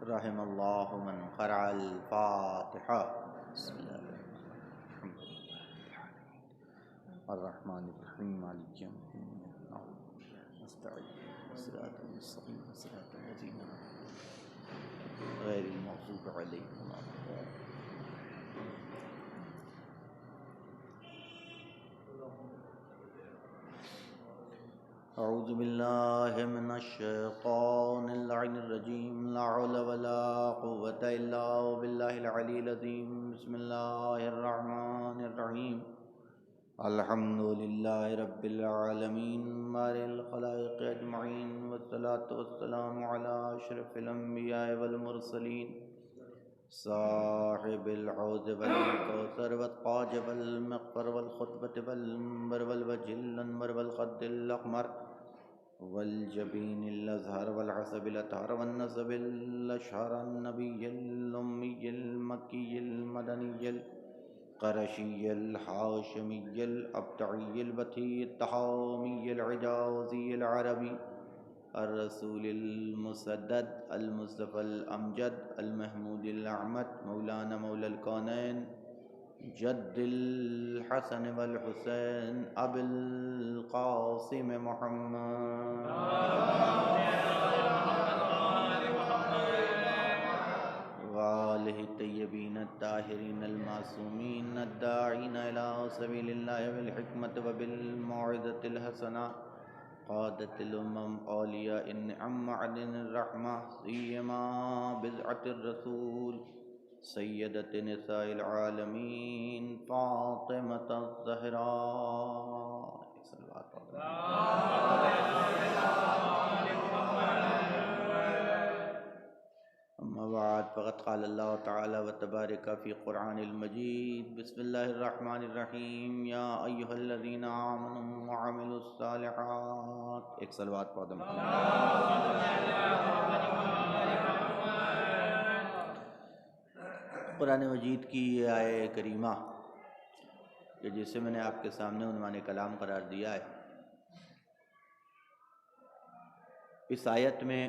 رحم اللہ من قرأ الفاتحہ بسم اللہ الرحمن الرحمن الرحیم مالک یوم الدین نستعین صراط المستقیم صراط الذین غیر المغضوب علیہم ولا الضالین. اعوذ باللہ من الشیطان اللعین الرجیم لا حول ولا قوة الا باللہ العلی العظیم. بسم اللہ الرحمن الرحیم الحمدللہ رب العالمین بارئ الخلائق اجمعین والصلاة والسلام علی اشرف الانبیاء والمرسلین صاحب الحوض والکوثر والتاج والمغفر والخطبة والمنبر والوجه الانور والخد الاحمر والجبین الازہر والحسب الاطہر والنسب الاشہر النبی الامی المکی المدنی القرشی الحاشمی الابتعی البتی التحامی العجازی العربی الرسول المسدد المصطفى الامجد المحمود الاعمد مولانا مولا الکونین جد الحسن والحسین ابو القاسم محمد وآلہ الطیبین الطاہرین المعصومین الداعین الی سبیل اللہ بالحکمت وبالموعظۃ الحسنہ قادت الامم اولیاء النعم معدن الرحمہ سیما بضعۃ الرسول سیدۃ نساء العالمین فاطمۃ الزہراء. اما بعد فقد قال اللہ تعالی وتبارک فی قرآن المجید بسم اللہ الرحمن الرحیم یا ایہا الذین آمنوا وعملوا الصالحات. ایک صلوات پڑھ. قرآن مجید کی یہ آیہ کریمہ کہ جسے میں نے آپ کے سامنے عنوان کلام قرار دیا ہے، اس آیت میں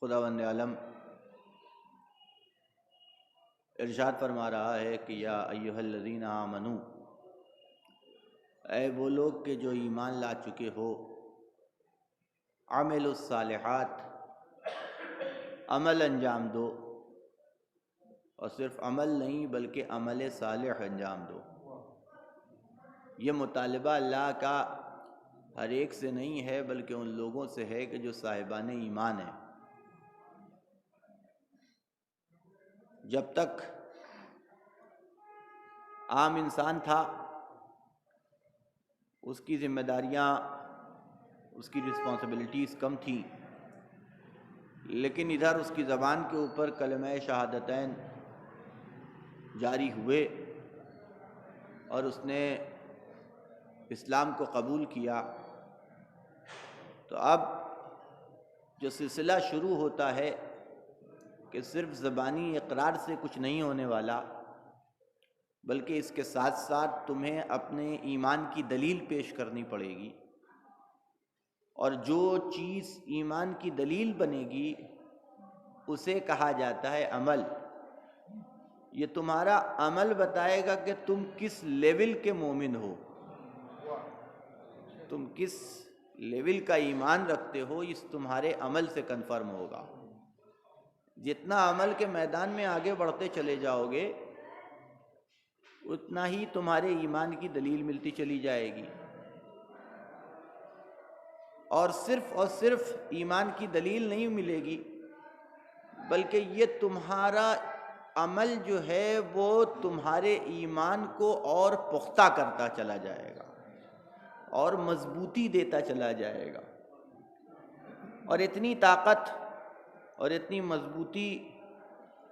خداوند عالم ارشاد فرما رہا ہے کہ یا ایھا الذین آمنوا، اے وہ لوگ کہ جو ایمان لا چکے ہو، عملوا الصالحات، عمل انجام دو، اور صرف عمل نہیں بلکہ عمل صالح انجام دو. یہ مطالبہ اللہ کا ہر ایک سے نہیں ہے بلکہ ان لوگوں سے ہے کہ جو صاحبان ایمان ہیں. جب تک عام انسان تھا اس کی ذمہ داریاں، اس کی رسپانسبلٹیز کم تھیں، لیکن ادھر اس کی زبان کے اوپر کلمہ شہادتین جاری ہوئے اور اس نے اسلام کو قبول کیا، تو اب جو سلسلہ شروع ہوتا ہے کہ صرف زبانی اقرار سے کچھ نہیں ہونے والا، بلکہ اس کے ساتھ ساتھ تمہیں اپنے ایمان کی دلیل پیش کرنی پڑے گی، اور جو چیز ایمان کی دلیل بنے گی اسے کہا جاتا ہے عمل. یہ تمہارا عمل بتائے گا کہ تم کس لیول کے مومن ہو، تم کس لیول کا ایمان رکھتے ہو، اس تمہارے عمل سے کنفرم ہوگا. جتنا عمل کے میدان میں آگے بڑھتے چلے جاؤ گے اتنا ہی تمہارے ایمان کی دلیل ملتی چلی جائے گی. اور صرف ایمان کی دلیل نہیں ملے گی بلکہ یہ تمہارا عمل جو ہے وہ تمہارے ایمان کو اور پختہ کرتا چلا جائے گا اور مضبوطی دیتا چلا جائے گا، اور اتنی طاقت اور اتنی مضبوطی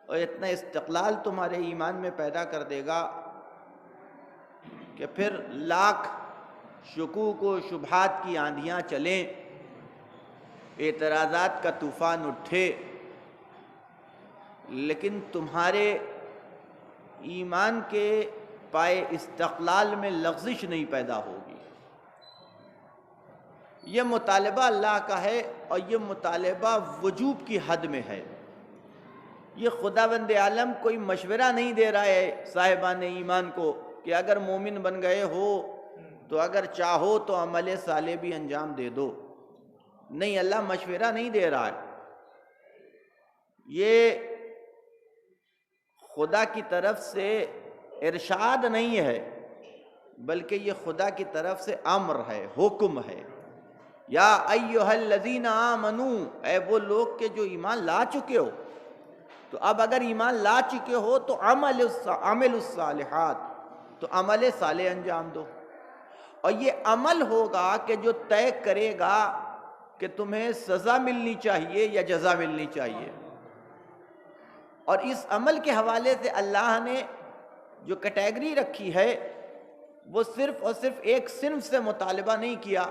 اور اتنا استقلال تمہارے ایمان میں پیدا کر دے گا کہ پھر لاکھ شکوک و شبہات کی آندھیاں چلیں، اعتراضات کا طوفان اٹھے، لیکن تمہارے ایمان کے پائے استقلال میں لغزش نہیں پیدا ہوگی. یہ مطالبہ اللہ کا ہے اور یہ مطالبہ وجوب کی حد میں ہے. یہ خداوند عالم کوئی مشورہ نہیں دے رہا ہے صاحبان ایمان کو کہ اگر مومن بن گئے ہو تو اگر چاہو تو عمل صالح بھی انجام دے دو. نہیں، اللہ مشورہ نہیں دے رہا ہے. یہ خدا کی طرف سے ارشاد نہیں ہے، بلکہ یہ خدا کی طرف سے امر ہے، حکم ہے. یا ایھا الذین آمنو، اے وہ لوگ کہ جو ایمان لا چکے ہو. تو اب اگر ایمان لا چکے ہو تو عمل الصالحات، تو عمل صالح انجام دو. اور یہ عمل ہوگا کہ جو طے کرے گا کہ تمہیں سزا ملنی چاہیے یا جزا ملنی چاہیے. اور اس عمل کے حوالے سے اللہ نے جو کیٹیگری رکھی ہے وہ صرف اور صرف ایک صنف سے مطالبہ نہیں کیا،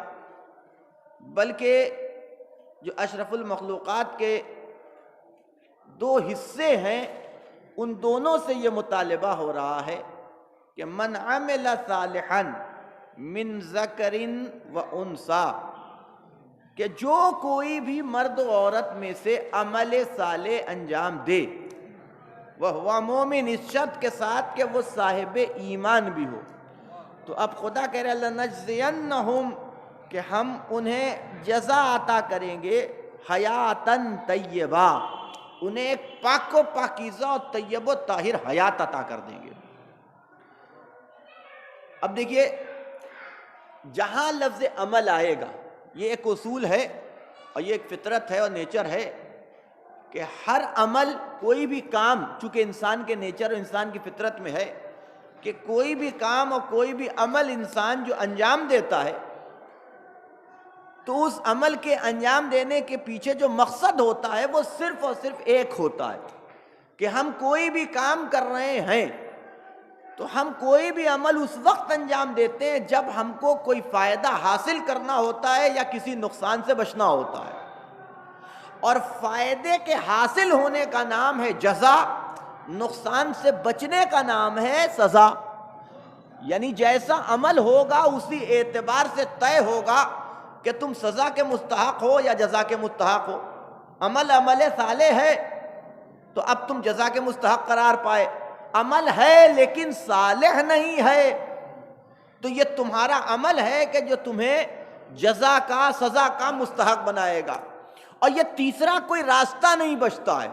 بلکہ جو اشرف المخلوقات کے دو حصے ہیں ان دونوں سے یہ مطالبہ ہو رہا ہے کہ من عمل صالحا من ذکر و انثی، کہ جو کوئی بھی مرد و عورت میں سے عمل صالح انجام دے، وہو مومن، اس شرط کے ساتھ کہ وہ صاحب ایمان بھی ہو. تو اب خدا کہہ رہا ہے لنجزینہم، کہ ہم انہیں جزا عطا کریں گے، حیاتن طیبہ، انہیں ایک پاک و پاکیزہ اور طیب و طاہر حیات عطا کر دیں گے. اب دیکھیے جہاں لفظ عمل آئے گا، یہ ایک اصول ہے اور یہ ایک فطرت ہے اور نیچر ہے کہ ہر عمل، کوئی بھی کام، چونکہ انسان کے نیچر اور انسان کی فطرت میں ہے کہ کوئی بھی کام اور کوئی بھی عمل انسان جو انجام دیتا ہے تو اس عمل کے انجام دینے کے پیچھے جو مقصد ہوتا ہے وہ صرف اور صرف ایک ہوتا ہے کہ ہم کوئی بھی کام کر رہے ہیں تو ہم کوئی بھی عمل اس وقت انجام دیتے ہیں جب ہم کو کوئی فائدہ حاصل کرنا ہوتا ہے یا کسی نقصان سے بچنا ہوتا ہے. اور فائدے کے حاصل ہونے کا نام ہے جزا، نقصان سے بچنے کا نام ہے سزا. یعنی جیسا عمل ہوگا اسی اعتبار سے طے ہوگا کہ تم سزا کے مستحق ہو یا جزا کے مستحق ہو. عمل صالح ہے تو اب تم جزا کے مستحق قرار پائے، عمل ہے لیکن صالح نہیں ہے تو یہ تمہارا عمل ہے کہ جو تمہیں جزا کا، سزا کا مستحق بنائے گا. اور یہ تیسرا کوئی راستہ نہیں بچتا ہے،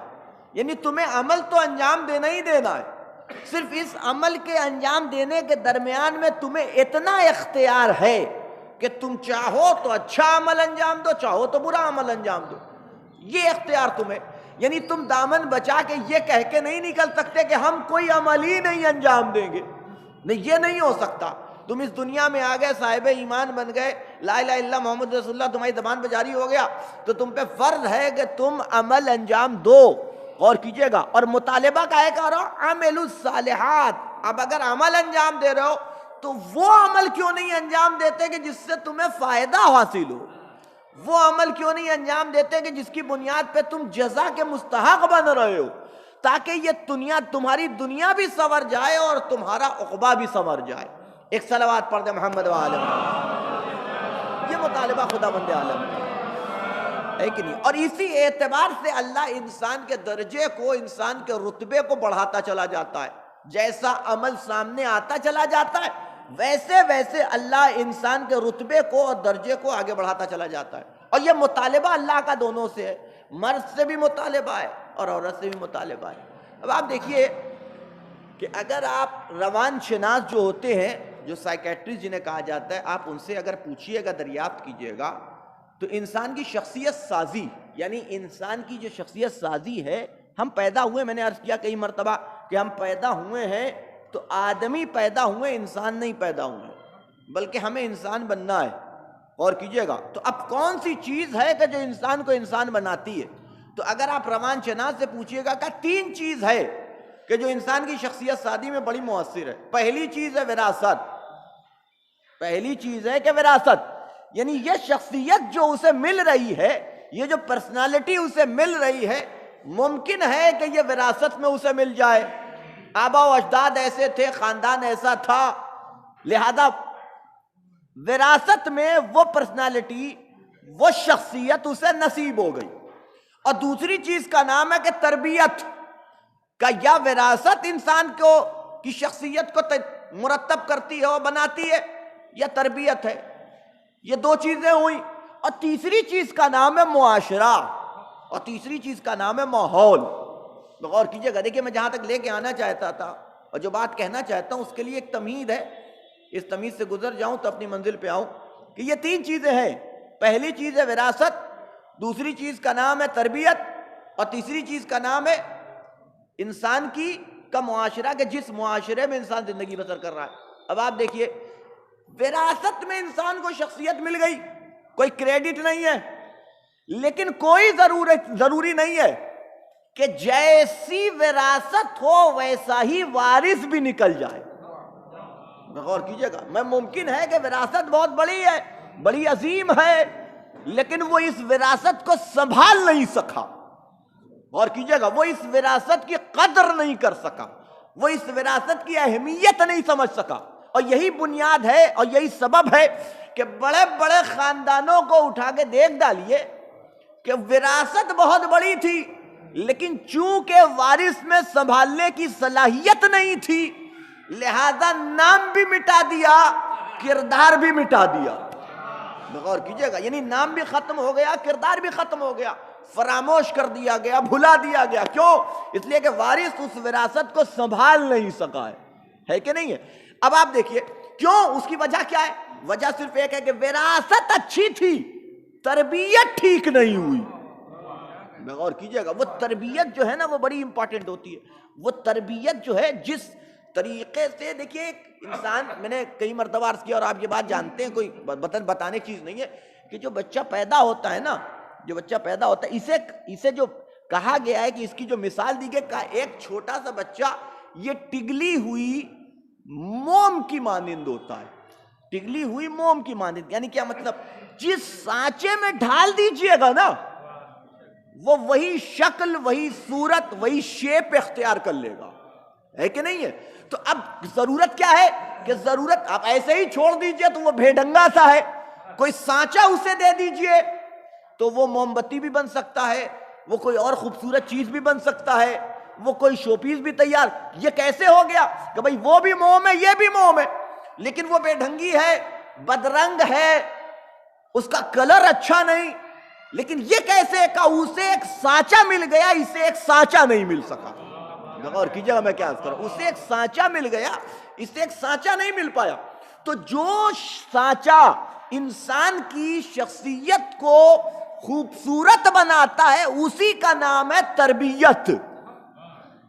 یعنی تمہیں عمل تو انجام دینا ہی دینا ہے، صرف اس عمل کے انجام دینے کے درمیان میں تمہیں اتنا اختیار ہے کہ تم چاہو تو اچھا عمل انجام دو، چاہو تو برا عمل انجام دو. یہ اختیار تمہیں، یعنی تم دامن بچا کے یہ کہہ کے نہیں نکل سکتے کہ ہم کوئی عمل ہی نہیں انجام دیں گے. نہیں، یہ نہیں ہو سکتا. تم اس دنیا میں آ گئے، صاحب ایمان بن گئے، لا الہ الا اللہ محمد رسول اللہ تمہاری زبان پہ جاری ہو گیا، تو تم پہ فرض ہے کہ تم عمل انجام دو. غور کیجئے گا. اور مطالبہ کا ہے کہ عمل الصالحات. اب اگر عمل انجام دے رہے ہو تو وہ عمل کیوں نہیں انجام دیتے کہ جس سے تمہیں فائدہ حاصل ہو؟ وہ عمل کیوں نہیں انجام دیتے کہ جس کی بنیاد پہ تم جزا کے مستحق بن رہے ہو، تاکہ یہ دنیا، تمہاری دنیا بھی سنور جائے اور تمہارا عقبہ بھی سنور جائے. ایک صلوات پڑھ دے محمد و آل محمد. یہ مطالبہ خدا بند عالم ہے کہ نہیں؟ اور اسی اعتبار سے اللہ انسان کے درجے کو، انسان کے رتبے کو بڑھاتا چلا جاتا ہے. جیسا عمل سامنے آتا چلا جاتا ہے ویسے ویسے اللہ انسان کے رتبے کو اور درجے کو آگے بڑھاتا چلا جاتا ہے. اور یہ مطالبہ اللہ کا دونوں سے ہے، مرد سے بھی مطالبہ ہے اور عورت سے بھی مطالبہ ہے. اب آپ دیکھیے کہ اگر آپ روان شناس جو ہوتے ہیں، جو سائیکیٹرسٹ جنہیں کہا جاتا ہے، آپ ان سے اگر پوچھیے گا، دریافت کیجیے گا، تو انسان کی شخصیت سازی، یعنی انسان کی جو شخصیت سازی ہے، ہم پیدا ہوئے، میں نے عرض کیا کئی مرتبہ کہ ہم پیدا ہوئے ہیں تو آدمی پیدا ہوئے، انسان نہیں پیدا ہوئے، بلکہ ہمیں انسان بننا ہے. اور کیجئے گا تو اب کون سی چیز ہے کہ جو انسان کو انسان بناتی ہے؟ تو اگر آپ روان شناس سے پوچھئے گا کہ 3 چیز ہے کہ جو انسان کی شخصیت سازی میں بڑی مؤثر ہے. پہلی چیز ہے وراثت. پہلی چیز ہے کہ وراثت، یعنی یہ شخصیت جو اسے مل رہی ہے، یہ جو پرسنالٹی اسے مل رہی ہے، ممکن ہے کہ یہ وراثت میں اسے مل جائے. آبا و اجداد ایسے تھے، خاندان ایسا تھا، لہذا وراثت میں وہ پرسنالٹی، وہ شخصیت اسے نصیب ہو گئی. اور دوسری چیز کا نام ہے کہ تربیت. کہ یا وراثت انسان کو کی شخصیت کو مرتب کرتی ہے اور بناتی ہے، یا تربیت ہے؟ یہ دو چیزیں ہوئی، اور تیسری چیز کا نام ہے معاشرہ، اور تیسری چیز کا نام ہے ماحول۔ غور کیجئے گا، دیکھیے میں جہاں تک لے کے آنا چاہتا تھا اور جو بات کہنا چاہتا ہوں اس کے لیے ایک تمہید ہے، اس تمہید سے گزر جاؤں تو اپنی منزل پہ آؤں، کہ یہ تین چیزیں ہیں۔ پہلی چیز ہے وراثت، دوسری چیز کا نام ہے تربیت، اور تیسری چیز کا نام ہے انسان کا معاشرہ، کہ جس معاشرے میں انسان زندگی بسر کر رہا ہے۔ اب آپ دیکھیے، وراثت میں انسان کو شخصیت مل گئی، کوئی کریڈٹ نہیں ہے، لیکن کوئی ضروری نہیں ہے کہ جیسی وراثت ہو ویسا ہی وارث بھی نکل جائے۔ غور کیجئے گا، میں ممکن ہے کہ وراثت بہت بڑی ہے، بڑی عظیم ہے، لیکن وہ اس وراثت کو سنبھال نہیں سکا۔ غور کیجئے گا، وہ اس وراثت کی قدر نہیں کر سکا، وہ اس وراثت کی اہمیت نہیں سمجھ سکا، اور یہی بنیاد ہے اور یہی سبب ہے کہ بڑے بڑے خاندانوں کو اٹھا کے دیکھ ڈالیے کہ وراثت بہت بڑی تھی، لیکن چونکہ وارث میں سنبھالنے کی صلاحیت نہیں تھی، لہذا نام بھی مٹا دیا، کردار بھی مٹا دیا۔ غور کیجئے گا، یعنی نام بھی ختم ہو گیا، کردار بھی ختم ہو گیا، فراموش کر دیا گیا، بھلا دیا گیا۔ کیوں؟ اس لیے کہ وارث اس وراثت کو سنبھال نہیں سکا ہے کہ نہیں ہے؟ اب آپ دیکھیے کیوں، اس کی وجہ کیا ہے؟ وجہ صرف ایک ہے کہ وراثت اچھی تھی، تربیت ٹھیک نہیں ہوئی۔ غور کیجئے گا، وہ تربیت جو ہے نا وہ بڑی امپورٹنٹ ہوتی ہے۔ وہ تربیت جو ہے جس طریقے سے، دیکھیے ایک انسان، میں نے کئی مرتبہ عرض کیا اور آپ یہ بات جانتے ہیں، کوئی بتانے چیز نہیں ہے، کہ جو بچہ پیدا ہوتا ہے نا، جو بچہ پیدا ہوتا ہے، اسے جو کہا گیا ہے کہ اس کی جو مثال دی گئی، ایک چھوٹا سا بچہ یہ پگھلی ہوئی موم کی مانند ہوتا ہے، پگھلی ہوئی موم کی مانند، یعنی کیا مطلب؟ جس سانچے میں ڈھال دیجئے گا نا، وہ وہی شکل، وہی صورت، وہی شیپ اختیار کر لے گا، ہے کہ نہیں ہے؟ تو اب ضرورت کیا ہے کہ ضرورت آپ ایسے ہی چھوڑ دیجئے تو وہ بے ڈنگا سا ہے، کوئی سانچہ اسے دے دیجئے تو وہ موم بتی بھی بن سکتا ہے، وہ کوئی اور خوبصورت چیز بھی بن سکتا ہے، وہ کوئی شو پیس بھی تیار۔ یہ کیسے ہو گیا کہ بھئی وہ بھی موم ہے، یہ بھی موم ہے، لیکن وہ بے ڈھنگی ہے، بدرنگ ہے، اس کا کلر اچھا نہیں، لیکن یہ کیسے کہ اسے ایک سانچہ مل گیا، اسے ایک سانچہ نہیں مل سکا۔ غور کیجئے گا میں کیا عرض کروں، اسے ایک سانچہ مل گیا، اسے ایک سانچہ نہیں مل پایا۔ تو جو سانچہ انسان کی شخصیت کو خوبصورت بناتا ہے، اسی کا نام ہے تربیت۔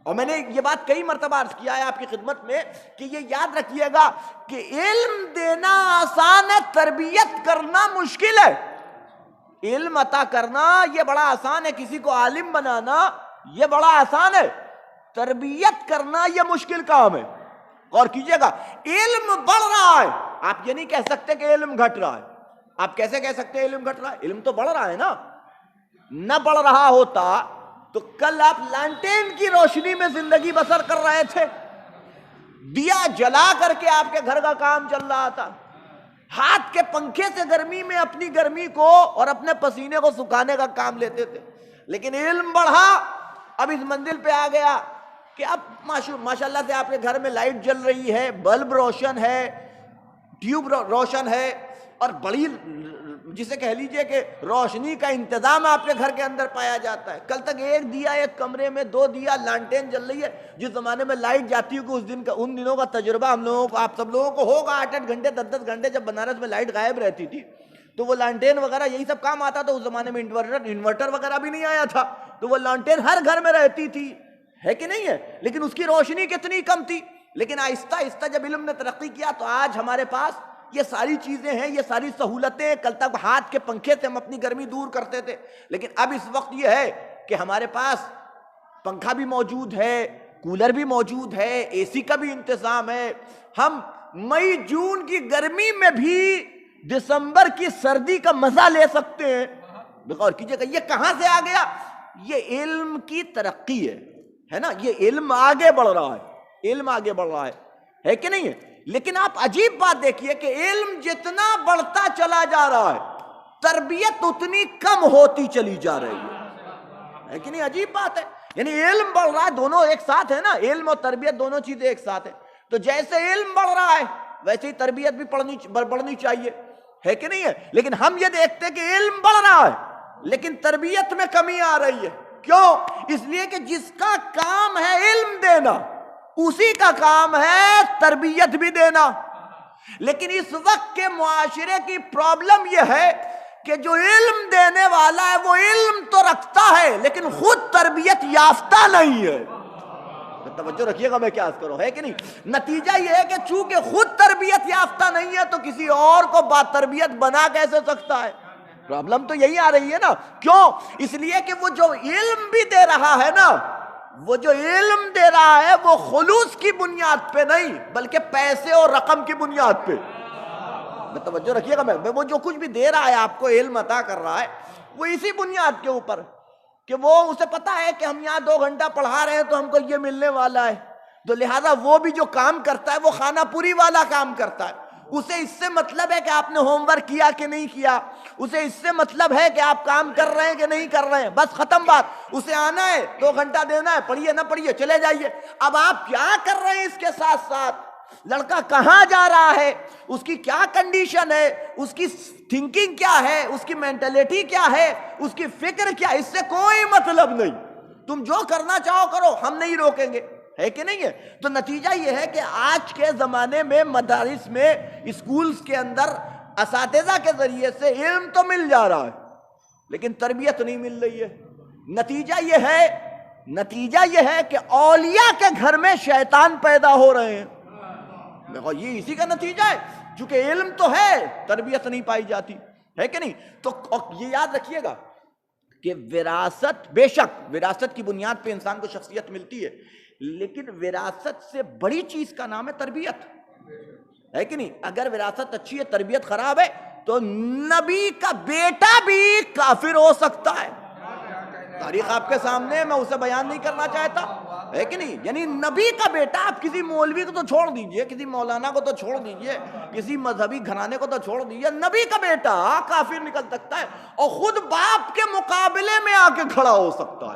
اور میں نے یہ بات کئی مرتبہ عرض کیا ہے آپ کی خدمت میں کہ یہ یاد رکھیے گا کہ علم دینا آسان ہے، تربیت کرنا مشکل ہے۔ علم عطا کرنا یہ بڑا آسان ہے، کسی کو عالم بنانا یہ بڑا آسان ہے، تربیت کرنا یہ مشکل کام ہے۔ غور کیجئے گا، علم بڑھ رہا ہے، آپ یہ نہیں کہہ سکتے کہ علم گھٹ رہا ہے۔ آپ کیسے کہہ سکتے ہیں علم گھٹ رہا ہے؟ علم تو بڑھ رہا ہے نا، نہ بڑھ رہا ہوتا تو کل آپ لانٹین کی روشنی میں زندگی بسر کر رہے تھے، دیا جلا کر کے آپ کے گھر کا کام چل رہا تھا، ہاتھ کے پنکھے سے گرمی میں اپنی گرمی کو اور اپنے پسینے کو سکھانے کا کام لیتے تھے۔ لیکن علم بڑھا، اب اس منزل پہ آ گیا کہ اب ماشاءاللہ سے آپ کے گھر میں لائٹ جل رہی ہے، بلب روشن ہے، ٹیوب روشن ہے، اور بڑی جسے کہہ لیجئے کہ روشنی کا انتظام آپ کے گھر کے اندر پایا جاتا ہے۔ کل تک ایک دیا ایک کمرے میں، 2 دیا لانٹین جل رہی ہے۔ جس زمانے میں لائٹ جاتی ہے ان دنوں کا تجربہ ہم لوگوں کو، آپ سب لوگوں کو ہوگا، 8-8 گھنٹے 10-10 گھنٹے جب بنارس میں لائٹ غائب رہتی تھی تو وہ لانٹین وغیرہ یہی سب کام آتا تھا۔ اس زمانے میں انورٹر وغیرہ بھی نہیں آیا تھا، تو وہ لانٹین ہر گھر میں رہتی تھی، ہے کہ نہیں ہے؟ لیکن اس کی روشنی کتنی کم تھی۔ لیکن آہستہ آہستہ جب علم نے ترقی کیا تو آج ہمارے پاس یہ ساری چیزیں ہیں، یہ ساری سہولتیں۔ کل تک ہاتھ کے پنکھے سے ہم اپنی گرمی دور کرتے تھے، لیکن اب اس وقت یہ ہے کہ ہمارے پاس پنکھا بھی موجود ہے، کولر بھی موجود ہے، اے سی کا بھی انتظام ہے۔ ہم مئی جون کی گرمی میں بھی دسمبر کی سردی کا مزہ لے سکتے ہیں۔ غور کیجئے گا، یہ کہاں سے آ گیا؟ یہ علم کی ترقی ہے نا، یہ علم آگے بڑھ رہا ہے، علم آگے بڑھ رہا ہے کہ نہیں ہے؟ لیکن آپ عجیب بات دیکھیے کہ علم جتنا بڑھتا چلا جا رہا ہے، تربیت اتنی کم ہوتی چلی جا رہی ہے کہ نہیں؟ عجیب بات ہے، یعنی علم بڑھ رہا ہے، دونوں ایک ساتھ ہے نا، علم اور تربیت دونوں چیزیں ایک ساتھ ہیں. تو جیسے علم بڑھ رہا ہے ویسے ہی تربیت بھی بڑھنی چاہیے، ہے کہ نہیں ہے؟ لیکن ہم یہ دیکھتے کہ علم بڑھ رہا ہے لیکن تربیت میں کمی آ رہی ہے. کیوں؟ اس لیے کہ جس کا کام ہے علم دینا اسی کا کام ہے تربیت بھی دینا. لیکن اس وقت کے معاشرے کی پرابلم یہ ہے کہ جو علم دینے والا ہے وہ علم تو رکھتا ہے لیکن خود تربیت یافتہ نہیں ہے. توجہ رکھیے گا میں کیا عرض کروں، ہے کہ نہیں؟ نتیجہ یہ ہے کہ چونکہ خود تربیت یافتہ نہیں ہے تو کسی اور کو با تربیت بنا کیسے سکتا ہے؟ پرابلم تو یہی آ رہی ہے نا. کیوں؟ اس لیے کہ وہ جو علم بھی دے رہا ہے نا، وہ جو علم دے رہا ہے وہ خلوص کی بنیاد پہ نہیں بلکہ پیسے اور رقم کی بنیاد پہ. توجہ رکھیے گا، میں وہ جو کچھ بھی دے رہا ہے آپ کو، علم عطا کر رہا ہے، وہ اسی بنیاد کے اوپر کہ وہ اسے پتا ہے کہ ہم یہاں 2 گھنٹہ پڑھا رہے ہیں تو ہم کو یہ ملنے والا ہے، تو لہذا وہ بھی جو کام کرتا ہے وہ خانہ پوری والا کام کرتا ہے. اسے اس سے مطلب ہے کہ آپ نے ہوم ورک کیا کہ نہیں کیا، اسے اس سے مطلب ہے کہ آپ کام کر رہے ہیں کہ نہیں کر رہے ہیں، بس ختم بات. اسے آنا ہے 2 گھنٹہ دینا ہے، پڑھیے نہ پڑھیے چلے جائیے. اب آپ کیا کر رہے ہیں اس کے ساتھ ساتھ، لڑکا کہاں جا رہا ہے، اس کی کیا کنڈیشن ہے، اس کی تھنکنگ کیا ہے، اس کی مینٹلٹی کیا ہے، اس کی فکر کیا، اس سے کوئی مطلب نہیں. تم جو کرنا چاہو کرو، ہم نہیں روکیں گے، ہے کہ نہیں ہے؟ تو نتیجہ یہ ہے کہ آج کے زمانے میں مدارس میں، اسکولز کے اندر اساتذہ کے ذریعے سے علم تو مل جا رہا ہے لیکن تربیت نہیں مل رہی ہے. نتیجہ یہ ہے کہ اولیاء کے گھر میں شیطان پیدا ہو رہے ہیں. یہ اسی کا نتیجہ ہے، چونکہ علم تو ہے تربیت نہیں پائی جاتی، ہے کہ نہیں؟ تو یہ یاد رکھیے گا کہ وراثت، بے شک وراثت کی بنیاد پہ انسان کو شخصیت ملتی ہے، لیکن وراثت سے بڑی چیز کا نام ہے تربیت، ہے کہ نہیں؟ اگر وراثت اچھی ہے تربیت خراب ہے تو نبی کا بیٹا بھی کافر ہو سکتا ہے. تاریخ آپ کے سامنے، میں اسے بیان نہیں کرنا چاہتا، ہے کہ نہیں؟ یعنی نبی کا بیٹا، آپ کسی مولوی کو تو چھوڑ دیجئے، کسی مولانا کو تو چھوڑ دیجئے، کسی مذہبی گھرانے کو تو چھوڑ دیجئے، نبی کا بیٹا کافر نکل سکتا ہے اور خود باپ کے مقابلے میں آ کے کھڑا ہو سکتا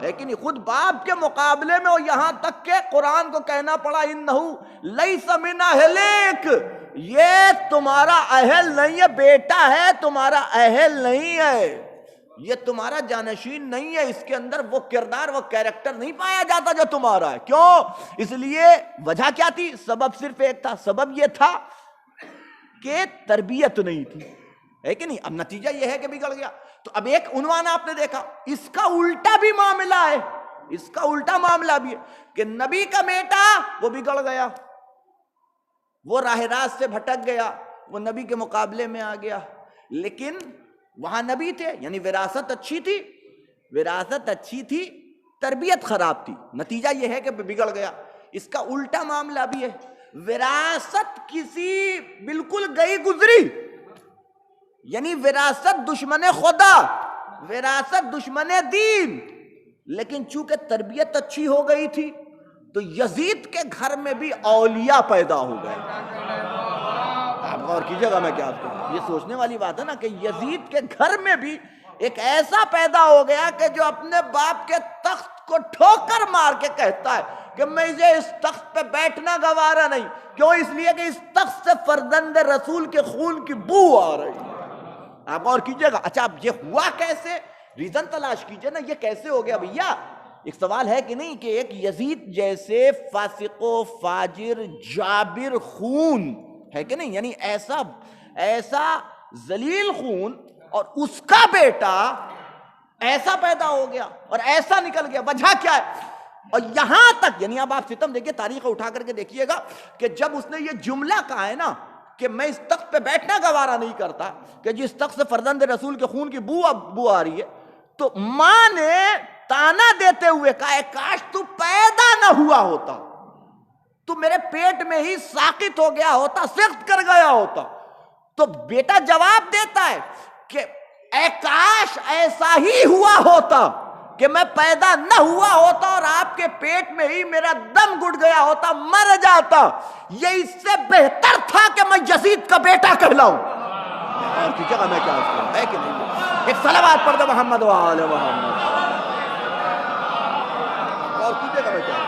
ہے کہ نہیں؟ خود باپ کے مقابلے میں، اور یہاں تک کہ قرآن کو کہنا پڑا اِنَّهُ لَيْسَ مِنْ أَهْلِكَ، یہ تمہارا اہل نہیں ہے، بیٹا ہے تمہارا اہل نہیں ہے، یہ تمہارا جانشین نہیں ہے، اس کے اندر وہ کردار، وہ کیریکٹر نہیں پایا جاتا جو تمہارا ہے. کیوں؟ اس لیے وجہ کیا تھی؟ سبب صرف ایک تھا، سبب یہ تھا کہ تربیت نہیں تھی، ہے کہ نہیں؟ اب نتیجہ یہ ہے کہ بگڑ گیا. تو اب ایک عنوان آپ نے دیکھا، اس کا الٹا بھی معاملہ ہے، اس کا الٹا معاملہ بھی ہے کہ نبی کا بیٹا وہ بگڑ گیا، وہ راہ راست سے بھٹک گیا، وہ نبی کے مقابلے میں آ گیا. لیکن وہاں نبی تھے، یعنی وراثت اچھی تھی، وراثت اچھی تھی، تربیت خراب تھی، نتیجہ یہ ہے کہ بگڑ گیا. اس کا الٹا معاملہ بھی ہے، وراثت کسی بالکل گئی گزری، یعنی وراثت دشمن خدا، وراثت دشمن دین، لیکن چونکہ تربیت اچھی ہو گئی تھی تو یزید کے گھر میں بھی اولیاء پیدا ہو گئے. آپ غور کیجئے گا میں کیا آپ کو، یہ سوچنے والی بات ہے نا کہ یزید کے گھر میں بھی ایک ایسا پیدا ہو گیا کہ جو اپنے باپ کے تخت کو ٹھوکر مار کے کہتا ہے کہ میں اس تخت پہ بیٹھنا گوارا نہیں. کیوں؟ اس لیے کہ اس تخت سے فرزند رسول کے خون کی بو آ رہی ہے. آپ غور کیجئے گا. اچھا اب یہ ہوا کیسے؟ ریزن تلاش کیجئے نا، یہ کیسے ہو گیا بھیا؟ ایک سوال ہے کہ نہیں کہ ایک یزید جیسے فاسق و فاجر جابر خون، ہے کہ نہیں، یعنی ایسا ذلیل خون، اور اس کا بیٹا ایسا پیدا ہو گیا اور ایسا نکل گیا. وجہ کیا ہے؟ اور یہاں تک، یعنی اب آپ ستم دیکھیے، تاریخ اٹھا کر کے دیکھیے گا کہ جب اس نے یہ جملہ کہا ہے نا کہ میں اس تخت پہ بیٹھنا گوارا نہیں کرتا، کہ جس تخت سے فرزند رسول کے خون کی بو آ رہی ہے، تو ماں نے تانا دیتے ہوئے کہا کاش تو پیدا نہ ہوا ہوتا، تو میرے پیٹ میں ہی ساقط ہو گیا ہوتا، سخت کر گیا ہوتا. تو بیٹا جواب دیتا ہے کہ اے کاش ایسا ہی ہوا ہوتا کہ میں پیدا نہ ہوا ہوتا اور آپ کے پیٹ میں ہی میرا دم گھٹ گیا ہوتا، مر جاتا، یہ اس سے بہتر تھا کہ میں یزید کا بیٹا کہلاؤں. اور کی جگہ میں کیا ہے کہ نہیں؟ ایک صلوات پڑھ دو محمد و آل محمد. کیا؟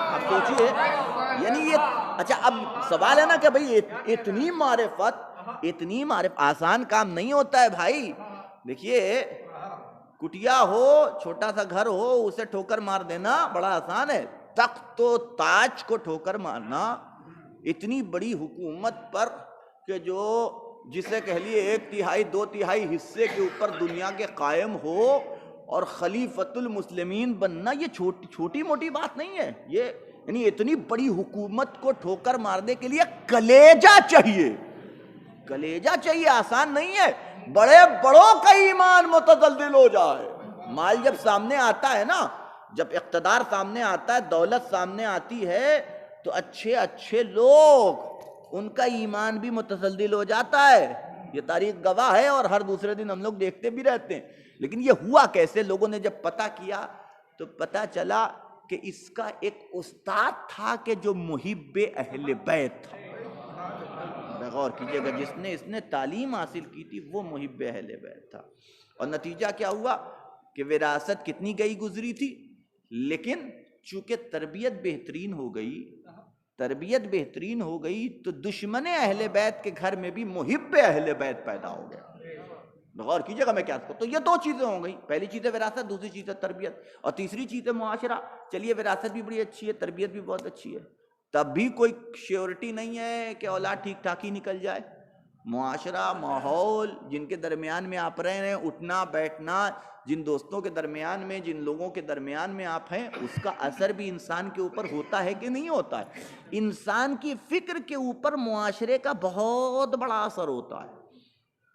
اب سوچئے، یعنی یہ اچھا اب سوال ہے نا کہ بھئی اتنی معرفت آسان کام نہیں ہوتا ہے بھائی. دیکھیے کٹیا ہو، چھوٹا سا گھر ہو، اسے ٹھوکر مار دینا بڑا آسان ہے. تخت و تاج کو ٹھوکر مارنا، اتنی بڑی حکومت پر کہ جو جسے کہہ لیے 1/3 2/3 حصے کے اوپر دنیا کے قائم ہو اور خلیفۃ المسلمین بننا، یہ چھوٹی موٹی بات نہیں ہے. یہ یعنی اتنی بڑی حکومت کو ٹھوکر مارنے کے لیے کلیجہ چاہیے، آسان نہیں ہے. بڑے بڑوں کا ایمان متزلزل ہو جائے. مال جب سامنے آتا ہے نا، جب اقتدار سامنے آتا ہے، دولت سامنے آتی ہے، تو اچھے لوگ ان کا ایمان بھی متزلزل ہو جاتا ہے. یہ تاریخ گواہ ہے اور ہر دوسرے دن ہم لوگ دیکھتے بھی رہتے ہیں. لیکن یہ ہوا کیسے؟ لوگوں نے جب پتہ کیا تو پتہ چلا کہ اس کا ایک استاد تھا کہ جو محب اہل بیت تھا. غور کیجئے گا، اس نے تعلیم حاصل کی تھی وہ محب اہل بیت تھا. اور نتیجہ کیا ہوا کہ وراثت کتنی گزری تھی، لیکن چونکہ تربیت بہترین ہو گئی تو دشمن اہل بیت کے گھر میں بھی محب اہل بیت پیدا ہو گیا. غور کیجئے گا میں کیا کہتا ہوں. تو یہ 2 چیزیں ہو گئی، پہلی چیز ہے وراثت، دوسری چیز ہے تربیت، اور تیسری چیز ہے معاشرہ. چلیے وراثت بھی بڑی اچھی ہے، تربیت بھی بہت اچھی ہے، تب بھی کوئی شیورٹی نہیں ہے کہ اولاد ٹھیک ٹھاک ہی نکل جائے. معاشرہ، ماحول جن کے درمیان میں آپ رہ رہے ہیں، اٹھنا بیٹھنا، جن دوستوں کے درمیان میں، جن لوگوں کے درمیان میں آپ ہیں، اس کا اثر بھی انسان کے اوپر ہوتا ہے کہ نہیں ہوتا ہے. انسان کی فکر کے اوپر معاشرے کا بہت بڑا اثر ہوتا ہے.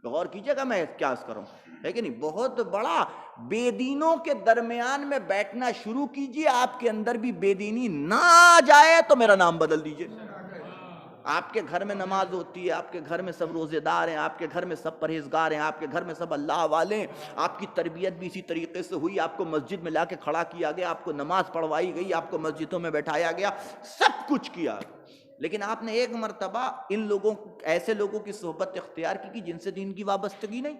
غور کیجئے گا میں کیا عرض کروں، ہے کہ نہیں؟ بہت بڑا. بے دینوں کے درمیان میں بیٹھنا شروع کیجئے، آپ کے اندر بھی بے دینی نہ آ جائے تو میرا نام بدل دیجئے. آپ کے گھر میں نماز ہوتی ہے، آپ کے گھر میں سب روزے دار ہیں، آپ کے گھر میں سب پرہیزگار ہیں، آپ کے گھر میں سب اللہ والے ہیں، آپ کی تربیت بھی اسی طریقے سے ہوئی، آپ کو مسجد میں لا کے کھڑا کیا گیا، آپ کو نماز پڑھوائی گئی، آپ کو مسجدوں میں بیٹھایا گیا، سب کچھ کیا. لیکن آپ نے ایک مرتبہ ایسے لوگوں کی صحبت اختیار کی جن سے دین کی وابستگی نہیں.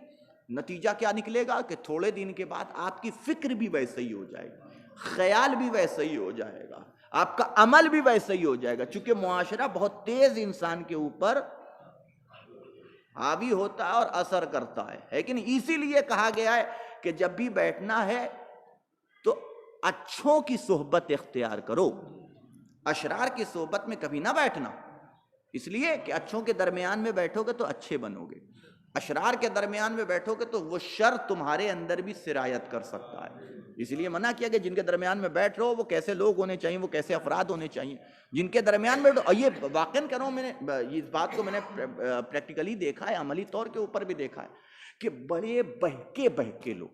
نتیجہ کیا نکلے گا کہ تھوڑے دن کے بعد آپ کی فکر بھی ویسے ہی ہو جائے گی، خیال بھی ویسے ہی ہو جائے گا، آپ کا عمل بھی ویسے ہی ہو جائے گا. چونکہ معاشرہ بہت تیز انسان کے اوپر حاوی ہوتا ہے اور اثر کرتا ہے کہ نہیں؟ اسی لیے کہا گیا ہے کہ جب بھی بیٹھنا ہے تو اچھوں کی صحبت اختیار کرو، اشرار کی صحبت میں کبھی نہ بیٹھنا. اس لیے کہ اچھوں کے درمیان میں بیٹھو گے تو اچھے بنو گے، اشرار کے درمیان میں بیٹھو گے تو وہ شر تمہارے اندر بھی سرایت کر سکتا ہے. اس لیے منع کیا کہ جن کے درمیان میں بیٹھ رہو وہ کیسے لوگ ہونے چاہیے، وہ کیسے افراد ہونے چاہیے جن کے درمیان میں. اور یہ واقعاً کہہ رہا ہوں، میں نے اس بات کو میں نے پریکٹیکلی دیکھا ہے، عملی طور کے اوپر بھی دیکھا ہے کہ بڑے بہکے لوگ،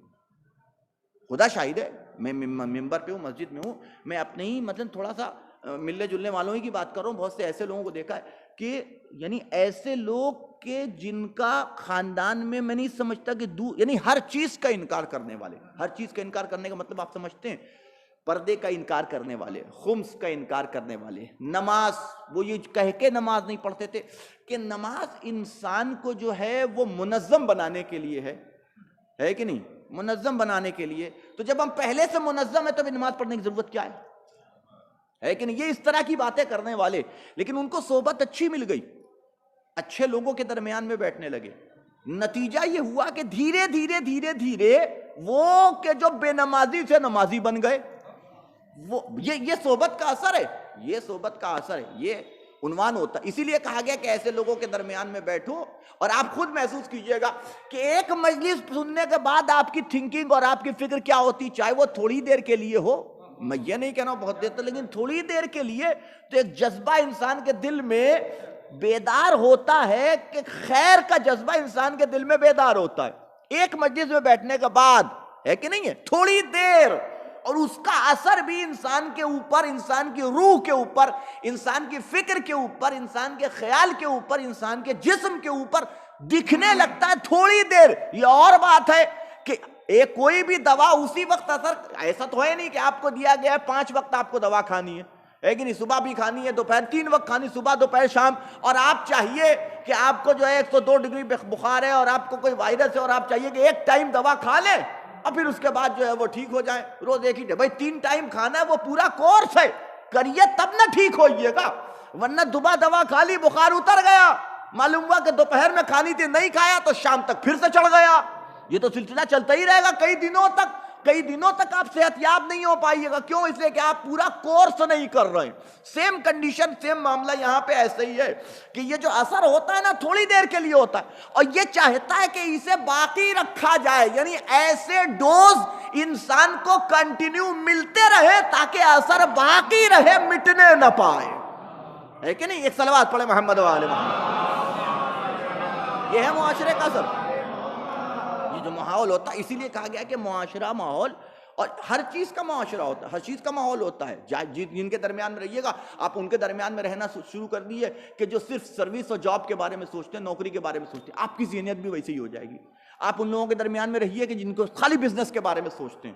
خدا شاہد ہے، میں ممبر پہ ہوں، مسجد میں ہوں، میں اپنے ہی مثلاً تھوڑا سا ملنے جلنے والوں ہی کی بات کر رہا ہوں. بہت سے ایسے لوگوں کو دیکھا ہے کہ یعنی ایسے لوگ کہ جن کا خاندان میں نہیں سمجھتا کہ یعنی ہر چیز کا انکار کرنے والے. ہر چیز کا انکار کرنے کا مطلب آپ سمجھتے ہیں؟ پردے کا انکار کرنے والے، خمس کا انکار کرنے والے، نماز، وہ یہ کہہ کے نماز نہیں پڑھتے تھے کہ نماز انسان کو جو ہے وہ منظم بنانے کے لیے ہے کہ نہیں؟ منظم بنانے کے لیے. تو جب ہم پہلے سے منظم ہے تو بھی نماز پڑھنے کی ضرورت کیا ہے کہ نہیں؟ یہ اس طرح کی باتیں کرنے والے. لیکن ان کو صحبت اچھی مل گئی، اچھے لوگوں کے درمیان میں بیٹھنے لگے. نتیجہ یہ ہوا کہ دھیرے دھیرے وہ کہ جو بے نمازی سے نمازی بن گئے. یہ صحبت کا اثر ہے، یہ صحبت کا اثر ہے، یہ عنوان ہوتا ہے. اسی لیے کہا گیا کہ ایسے لوگوں کے درمیان میں بیٹھو. اور آپ خود محسوس کیجئے گا کہ ایک مجلس سننے کے بعد آپ کی تھنکنگ اور آپ کی فکر کیا ہوتی، چاہے وہ تھوڑی دیر کے لیے ہو. میں یہ نہیں کہنا بہت دیر تک، لیکن تھوڑی دیر کے لیے تو ایک جذبہ انسان کے دل میں بیدار ہوتا ہے، کہ خیر کا جذبہ انسان کے دل میں بیدار ہوتا ہے ایک مجلس میں بیٹھنے کے بعد، ہے کہ نہیں ہے؟ تھوڑی دیر. اور اس کا اثر بھی انسان کے اوپر، انسان کی روح کے اوپر، انسان کی فکر کے اوپر، انسان کے خیال کے اوپر، انسان کے جسم کے اوپر دکھنے لگتا ہے تھوڑی دیر. یہ اور بات ہے کہ ایک کوئی بھی دوا اسی وقت اثر، ایسا تو ہے نہیں کہ آپ کو دیا گیا ہے 5 وقت آپ کو دوا کھانی ہے کہ نہیں؟ صبح بھی کھانی ہے، دوپہر 3 وقت کھانی، صبح دوپہر شام. اور آپ چاہیے کہ آپ کو جو ہے 102 ڈگری بخار ہے اور آپ کو کوئی وائرس ہے اور آپ چاہیے کہ ایک ٹائم دوا کھا لیں، اور پھر اس کے بعد جو ہے وہ ٹھیک ہو جائیں. روز ایک ہی بھائی 3 ٹائم کھانا ہے، وہ پورا کورس ہے، کریے تب نہ ٹھیک ہوئیے گا. ورنہ دوا کھا لی، بخار اتر گیا، معلوم ہوا کہ دوپہر میں کھانی تھی نہیں کھایا تو شام تک پھر سے چڑھ گیا. یہ تو سلسلہ چلتا ہی رہے گا کئی دنوں تک آپ صحت یاب نہیں ہو پائیے گا. کیوں؟ اس لیے کہ آپ پورا کورس نہیں کر رہے ہیں. سیم کنڈیشن، سیم معاملہ یہاں پہ ایسے ہی ہے کہ یہ جو اثر ہوتا ہے نا تھوڑی دیر کے لیے ہوتا ہے، اور یہ چاہتا ہے کہ اسے باقی رکھا جائے، یعنی ایسے ڈوز انسان کو کنٹینیو ملتے رہے تاکہ اثر باقی رہے، مٹنے نہ پائے. ہے کہ نہیں؟ ایک صلوات پڑھے محمد و آل محمد. یہ ہے معاشرے کا اثر. یہ جو ماحول ہوتا ہے، اسی لیے کہا گیا کہ معاشرہ ماحول، اور ہر چیز کا معاشرہ ہوتا ہے، ہر چیز کا ماحول ہوتا ہے. جن کے درمیان میں رہیے گا آپ، ان کے درمیان میں رہنا شروع کر دیے کہ جو صرف سروس اور جاب کے بارے میں سوچتے ہیں، نوکری کے بارے میں سوچتے ہیں، آپ کی ذہنیت بھی ویسے ہی ہو جائے گی. آپ ان لوگوں کے درمیان میں رہیے کہ جن کو خالی بزنس کے بارے میں سوچتے ہیں،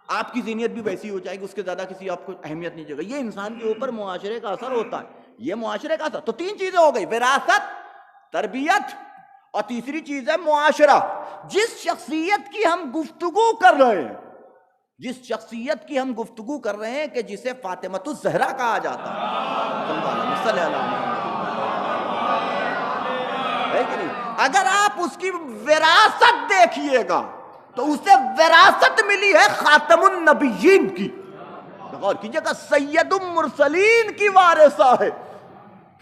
آپ کی ذہنیت بھی ویسی ہو جائے گی، اس کے زیادہ کسی آپ کو اہمیت نہیں دے گا. یہ انسان کے اوپر معاشرے کا اثر ہوتا ہے، یہ معاشرے کا اثر. تو 3 چیزیں ہو گئی، وراثت، تربیت، اور تیسری چیز ہے معاشرہ. جس شخصیت کی ہم گفتگو کر رہے ہیں، کہ جسے فاطمۃ الزہرا کہا جاتا ہے کہ نہیں، اگر آپ اس کی وراثت دیکھیے گا تو اسے وراثت ملی ہے خاتم النبیین کی. غور کیجئے گا، سید المرسلین کی وارثہ ہے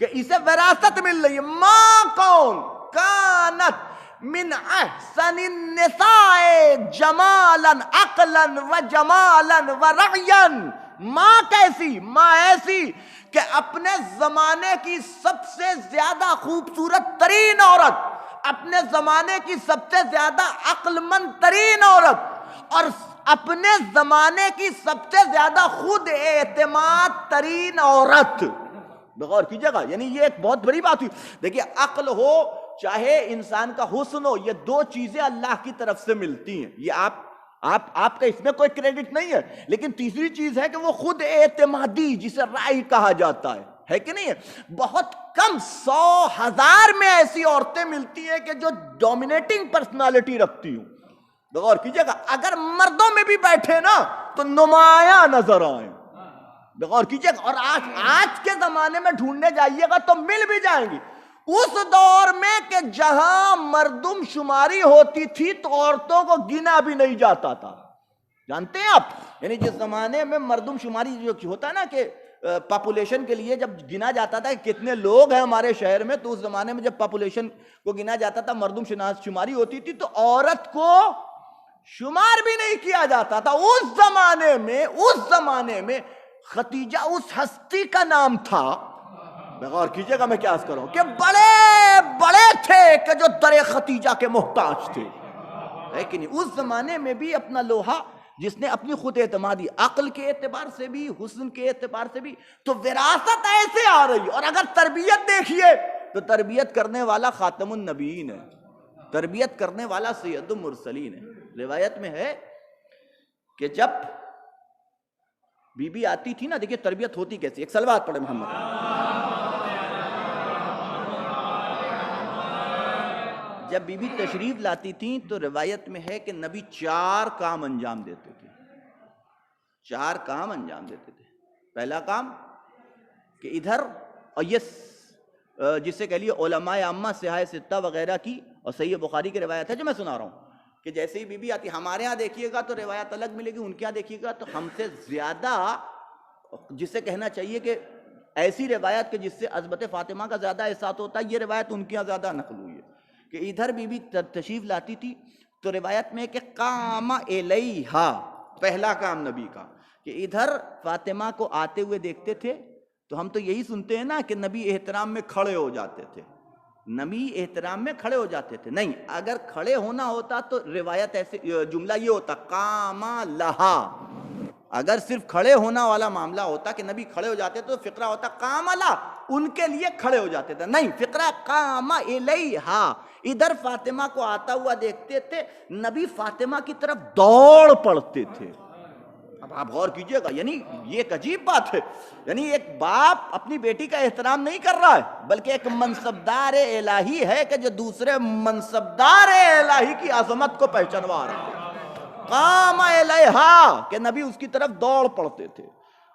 کہ اسے وراثت مل رہی ہے. ماں کون؟ کانت من احسن النساء جمالا عقلا و جمالا و رعیا. ماں کیسی؟ ماں ایسی کہ اپنے زمانے کی سب سے زیادہ خوبصورت ترین عورت، اپنے زمانے کی سب سے زیادہ عقل مند ترین عورت، اور اپنے زمانے کی سب سے زیادہ خود اعتماد ترین عورت. غور کیجئے گا، یعنی یہ ایک بہت بڑی بات ہوئی. دیکھیے، عقل ہو چاہے انسان کا حسن ہو، یہ 2 چیزیں اللہ کی طرف سے ملتی ہیں. یہ آپ کا اس میں کوئی کریڈٹ نہیں ہے. لیکن تیسری چیز ہے کہ وہ خود اعتمادی، جسے رائے کہا جاتا ہے کہ نہیں ہے. بہت کم 100,000 میں ایسی عورتیں ملتی ہیں کہ جو ڈومینیٹنگ پرسنالٹی رکھتی ہوں. غور کیجئے گا، اگر مردوں میں بھی بیٹھے نا تو نمایاں نظر آئیں. غور کیجئے گا، اور آج کے زمانے میں ڈھونڈنے جائیے گا تو مل بھی جائیں گی. اس دور میں کہ جہاں مردم شماری ہوتی تھی تو عورتوں کو گنا بھی نہیں جاتا تھا. جانتے ہیں آپ، یعنی جس زمانے میں مردم شماری جو ہوتا ہے نا کہ پاپولیشن کے لیے جب گنا جاتا تھا کہ کتنے لوگ ہیں ہمارے شہر میں، تو اس زمانے میں جب پاپولیشن کو گنا جاتا تھا، مردم شماری ہوتی تھی، تو عورت کو شمار بھی نہیں کیا جاتا تھا. اس زمانے میں ختیجہ اس ہستی کا نام تھا. غور کیجئے گا میں کیا عرض کروں، کہ بڑے تھے کہ جو در ختیجہ کے محتاج تھے. ہے کہ نہیں؟ اس زمانے میں بھی اپنا لوہا، جس نے اپنی خود اعتمادی، عقل کے اعتبار سے بھی، حسن کے اعتبار سے بھی، تو وراثت ایسے آ رہی. اور اگر تربیت دیکھیے تو تربیت کرنے والا خاتم النبیین ہے، تربیت کرنے والا سید المرسلین ہے. روایت میں ہے کہ جب بی بی آتی تھی نا، دیکھیے تربیت ہوتی کیسی. ایک صلوات پڑھے محمد. جب بی بی تشریف لاتی تھیں تو روایت میں ہے کہ نبی 4 کام انجام دیتے تھے. 4 کام انجام دیتے تھے. پہلا کام کہ ادھر، اور یہ جسے کہہ لیے علماء عامہ سیاح ستہ وغیرہ کی، اور صحیح بخاری کی روایت ہے جو میں سنا رہا ہوں، کہ جیسے ہی بی بی آتی، ہمارے ہاں دیکھیے گا تو روایت الگ ملے گی، ان کے ہاں دیکھیے گا تو ہم سے زیادہ، جسے کہنا چاہیے کہ ایسی روایت کہ جس سے عظمت فاطمہ کا زیادہ احساس ہوتا ہے، یہ روایت ان کے ہاں زیادہ نقل ہوئی ہے کہ ادھر بی بی تشریف لاتی تھی تو روایت میں کہ قام الیہا، پہلا کام نبی کا، کہ ادھر فاطمہ کو آتے ہوئے دیکھتے تھے تو ہم تو یہی سنتے ہیں نا کہ نبی احترام میں کھڑے ہو جاتے تھے. نبی احترام میں کھڑے ہو جاتے تھے. نہیں، اگر کھڑے ہونا ہوتا تو روایت ایسے، جملہ یہ ہوتا قام لہا. اگر صرف کھڑے ہونا والا معاملہ ہوتا کہ نبی کھڑے ہو جاتے تو فقرہ ہوتا قام لہا، ان کے لیے کھڑے ہو جاتے تھے. نہیں، فقرہ قام الیہا، ادھر فاطمہ کو آتا ہوا دیکھتے تھے، نبی فاطمہ کی طرف دوڑ پڑتے تھے. اب آپ غور کیجئے گا، یعنی یہ ایک عجیب بات ہے. یعنی ایک باپ اپنی بیٹی کا احترام نہیں کر رہا ہے، بلکہ ایک منصبدار الہی ہے کہ جو دوسرے منصبدار الہی کی عظمت کو پہچانوا رہا ہے. قام الیہا کہ نبی اس کی طرف دوڑ پڑتے تھے.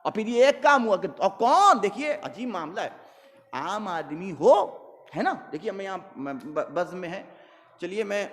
اور پھر یہ ایک کام ہوا کہ اور کون, دیکھیے عجیب معاملہ ہے, عام آدمی ہو, ہے نا, دیکھیے ہم یہاں بز میں ہیں, چلیے میں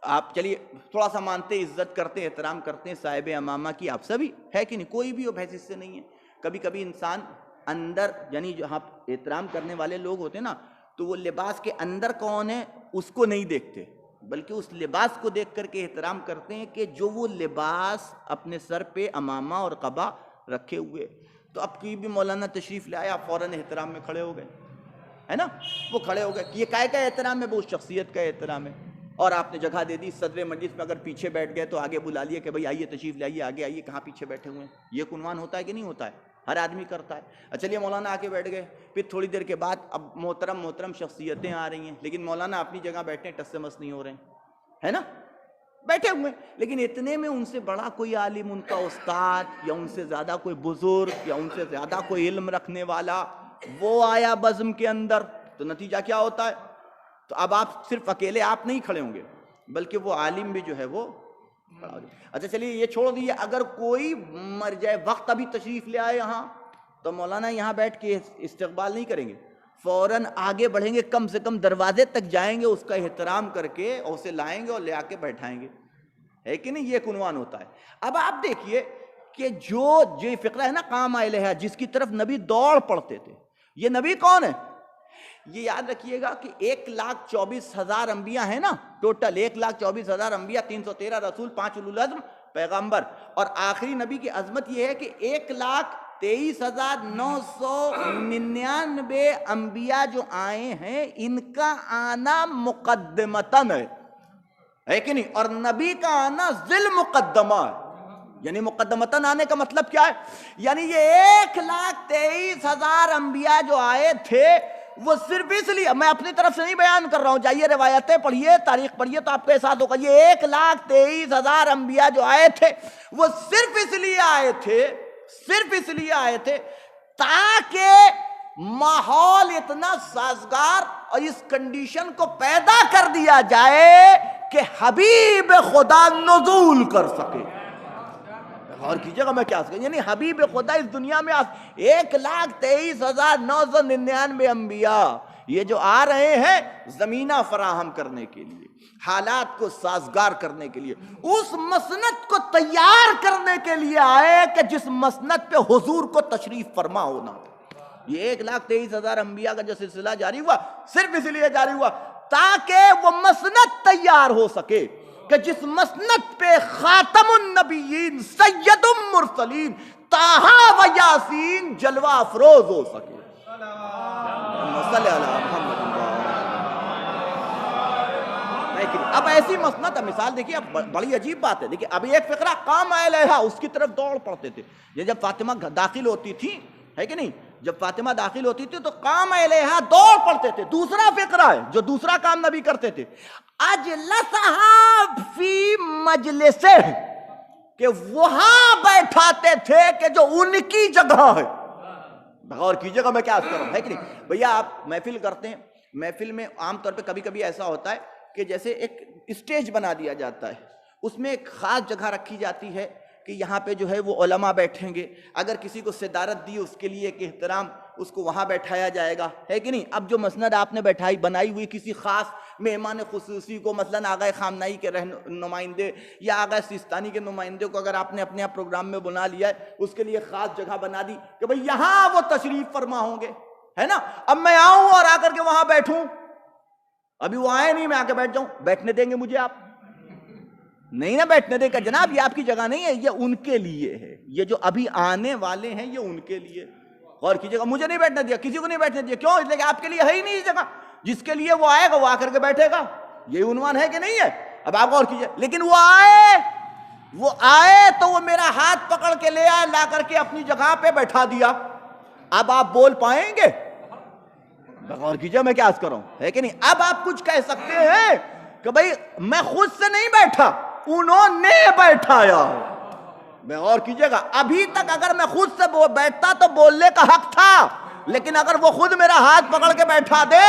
آپ چلیے تھوڑا سا مانتے, عزت کرتے, احترام کرتے ہیں صاحب امامہ کی, آپ سبھی ہے کہ نہیں, کوئی بھی ہو بحث اس سے نہیں ہے. کبھی کبھی انسان اندر, یعنی جو ہم احترام کرنے والے لوگ ہوتے ہیں نا, تو وہ لباس کے اندر کون ہے اس کو نہیں دیکھتے, بلکہ اس لباس کو دیکھ کر کے احترام کرتے ہیں کہ جو وہ لباس اپنے سر پہ امامہ اور قبا رکھے ہوئے. تو اب کوئی بھی مولانا تشریف لے آیا, فوراً احترام میں کھڑے ہو گئے, ہے نا, وہ کھڑے ہو گئے. یہ کائے کا احترام ہے؟ وہ شخصیت کا احترام ہے. اور آپ نے جگہ دے دی صدر مجلس میں, اگر پیچھے بیٹھ گئے تو آگے بلا لیا کہ بھائی آئیے تشریف لے آئیے, آگے آئیے, کہاں پیچھے بیٹھے ہوئے ہیں. یہ عنوان ہوتا ہے کہ نہیں ہوتا ہے؟ ہر آدمی کرتا ہے. چلیے مولانا آ کے بیٹھ گئے, پھر تھوڑی دیر کے بعد اب محترم شخصیتیں آ رہی ہیں, لیکن مولانا اپنی جگہ بیٹھے ٹس سے مس نہیں ہو رہے ہیں, ہے نا, بیٹھے ہوئے. لیکن اتنے میں ان سے بڑا کوئی عالم, ان کا استاد, یا ان سے زیادہ کوئی بزرگ, یا ان سے زیادہ کوئی علم رکھنے والا وہ آیا بزم کے اندر, تو نتیجہ کیا ہوتا ہے؟ تو اب آپ صرف اکیلے آپ نہیں کھڑے ہوں گے, بلکہ وہ عالم بھی جو ہے وہ کھڑا ہو جائے. اچھا چلیے یہ چھوڑ دیے, اگر کوئی مر جائے, وقت ابھی تشریف لے آئے یہاں, تو مولانا یہاں بیٹھ کے استقبال نہیں کریں گے, فوراً آگے بڑھیں گے, کم سے کم دروازے تک جائیں گے, اس کا احترام کر کے اور اسے لائیں گے اور لے آ کے بیٹھائیں گے, ہے کہ نہیں؟ یہ عنوان ہوتا ہے. اب آپ دیکھیے کہ جو فقرہ ہے نا قام الیہا, جس کی طرف نبی دوڑ پڑتے تھے, یہ نبی کون ہے؟ یہ یاد رکھیے گا کہ 1,24,000 انبیاء ہیں نا, ٹوٹل 1,24,000 انبیاء, 313 رسول, 5 اولو العزم پیغمبر, اور آخری نبی کی عظمت یہ ہے کہ 1,23,999 انبیاء جو آئے ہیں, ان کا آنا مقدمتاً ہے کہ نہیں, اور نبی کا آنا ذل مقدمہ ہے. یعنی مقدمتاً آنے کا مطلب کیا ہے؟ یعنی یہ 1,23,000 انبیاء جو آئے تھے, وہ صرف اس لیے, میں اپنی طرف سے نہیں بیان کر رہا ہوں, جائیے روایتیں پڑھیے, تاریخ پڑھیے, تو آپ کے ساتھ ہوگا. یہ 1,23,000 انبیاء جو آئے تھے, وہ صرف اس لیے آئے تھے تاکہ ماحول اتنا سازگار اور اس کنڈیشن کو پیدا کر دیا جائے کہ حبیب خدا نزول کر سکے. اور کیجئے گا میں کیا سکتا, یعنی حبیب خدا اس دنیا میں 1,23,999 انبیاء یہ جو آ رہے ہیں زمینہ فراہم کرنے کے لیے, حالات کو سازگار کرنے کے لیے, اس مسند کو تیار کرنے کے لیے آئے کہ جس مسند پہ حضور کو تشریف فرما ہونا. یہ 1,23,000 انبیاء کا جو سلسلہ جاری ہوا, صرف اس لیے جاری ہوا تاکہ وہ مسند تیار ہو سکے کہ جس مسند پہ خاتم النبیین, سید المرسلین, طٰہٰ و یاسین جلوہ افروز ہو سکے. صلی اللہ محمد. اب ایسی مسند, مثال دیکھیے, اب بڑی عجیب بات ہے. دیکھیے ابھی ایک فقرہ قام الیہا, اس کی طرف دوڑ پڑتے تھے. یہ جب فاطمہ داخل ہوتی تھی, ہے کہ نہیں, جب فاطمہ داخل ہوتی تھی تو قام الیہا دوڑ پڑتے تھے. دوسرا فقرہ ہے جو دوسرا کام نبی کرتے تھے, اجلسہا فی مجلسہ, کہ وہاں بیٹھاتے تھے کہ جو ان کی جگہ ہے. غور کیجئے گا میں کیا کر رہا ہوں, ہے کہ نہیں بھیا. آپ محفل کرتے ہیں, محفل میں عام طور پہ کبھی کبھی ایسا ہوتا ہے کہ جیسے ایک اسٹیج بنا دیا جاتا ہے, اس میں ایک خاص جگہ رکھی جاتی ہے کہ یہاں پہ جو ہے وہ علماء بیٹھیں گے. اگر کسی کو صدارت دی, اس کے لیے ایک احترام, اس کو وہاں بیٹھایا جائے گا, ہے کہ نہیں. اب جو مسند آپ نے بنائی ہوئی کسی خاص مہمان خصوصی کو, مثلا آغا خامنائی کے نمائندے یا آغا سیستانی کے نمائندے کو اگر آپ نے اپنے پروگرام میں بنا لیا ہے, اس کے لیے خاص جگہ بنا دی کہ بھئی یہاں وہ تشریف فرما ہوں گے, ہے نا. اب میں آؤں اور آ کر کے وہاں بیٹھوں, ابھی وہ آئے نہیں, میں آ کے بیٹھ جاؤں, بیٹھنے دیں گے مجھے آپ؟ نہیں نا بیٹھنے دیں گے. جناب یہ آپ کی جگہ نہیں ہے, یہ ان کے لیے ہے. یہ جو ابھی آنے والے ہیں یہ ان کے لیے. غور کیجئے گا, مجھے نہیں بیٹھنے دیا, کسی کو نہیں بیٹھنے دیا. کیوں؟ اس لیے کہ آپ کے لیے ہے ہی نہیں یہ جگہ. جس کے لیے وہ آئے گا وہ آ کر کے بیٹھے گا. یہ عنوان ہے کہ نہیں ہے؟ اب آپ غور کیجئے. لیکن وہ آئے تو وہ میرا ہاتھ پکڑ کے لے آئے, لا کر کے اپنی جگہ پہ بیٹھا دیا. اب آپ بول پائیں گے؟ غور کیجئے میں کیا عرض کر رہا ہوں, ہے کہ نہیں. اب آپ کچھ کہہ سکتے ہیں کہ بھئی میں خود سے نہیں بیٹھا, انہوں نے بیٹھایا. میں غور کیجئے گا, ابھی تک اگر میں خود سے بیٹھتا تو بولنے کا حق تھا, لیکن اگر وہ خود میرا ہاتھ پکڑ کے بیٹھا دے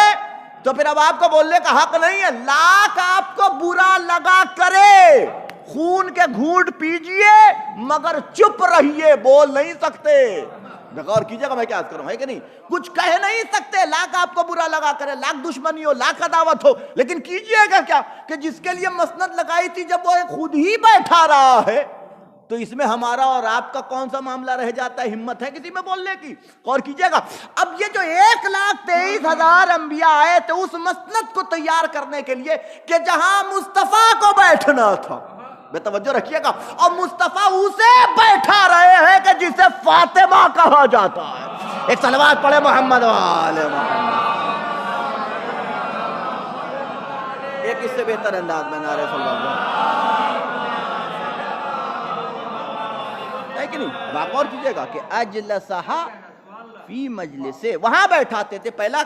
تو پھر اب آپ کو بولنے کا حق نہیں ہے. لاکھ آپ کو برا لگا کرے, خون کے گھونٹ پیجئے مگر چپ رہیے، بول نہیں سکتے۔ غور کیجئے گا میں کیا کروں، ہے کہ نہیں؟ کچھ کہہ نہیں سکتے، لاکھ آپ کو برا لگا کرے، لاکھ دشمنی ہو، لاکھ عداوت ہو، لیکن کیجئے گا کیا کہ جس کے لیے مسند لگائی تھی جب وہ خود ہی بیٹھا رہا ہے تو اس میں ہمارا اور آپ کا کون سا معاملہ رہ جاتا ہے؟ ہمت ہے کسی میں بولنے کی؟ غور کیجئے گا، اب یہ جو 1,23,000 انبیاء آئے تھے اس مسند کو تیار کرنے کے لیے کہ جہاں مصطفیٰ کو بیٹھنا تھا، بے توجہ رکھیے گا، اور مصطفیٰ اسے بیٹھا رہے ہیں کہ جسے فاطمہ کہا جاتا ہے۔ ایک صلوات پڑھے محمد وآل محمد۔ ایک اس سے بہتر انداز میں نعرہ صلی اللہ علیہ ہے کہ نہیں؟ اب آپ غور کیجئے گا کہ اجلسہا فی مجلس، وہاں بیٹھاتے تھے۔ پہلا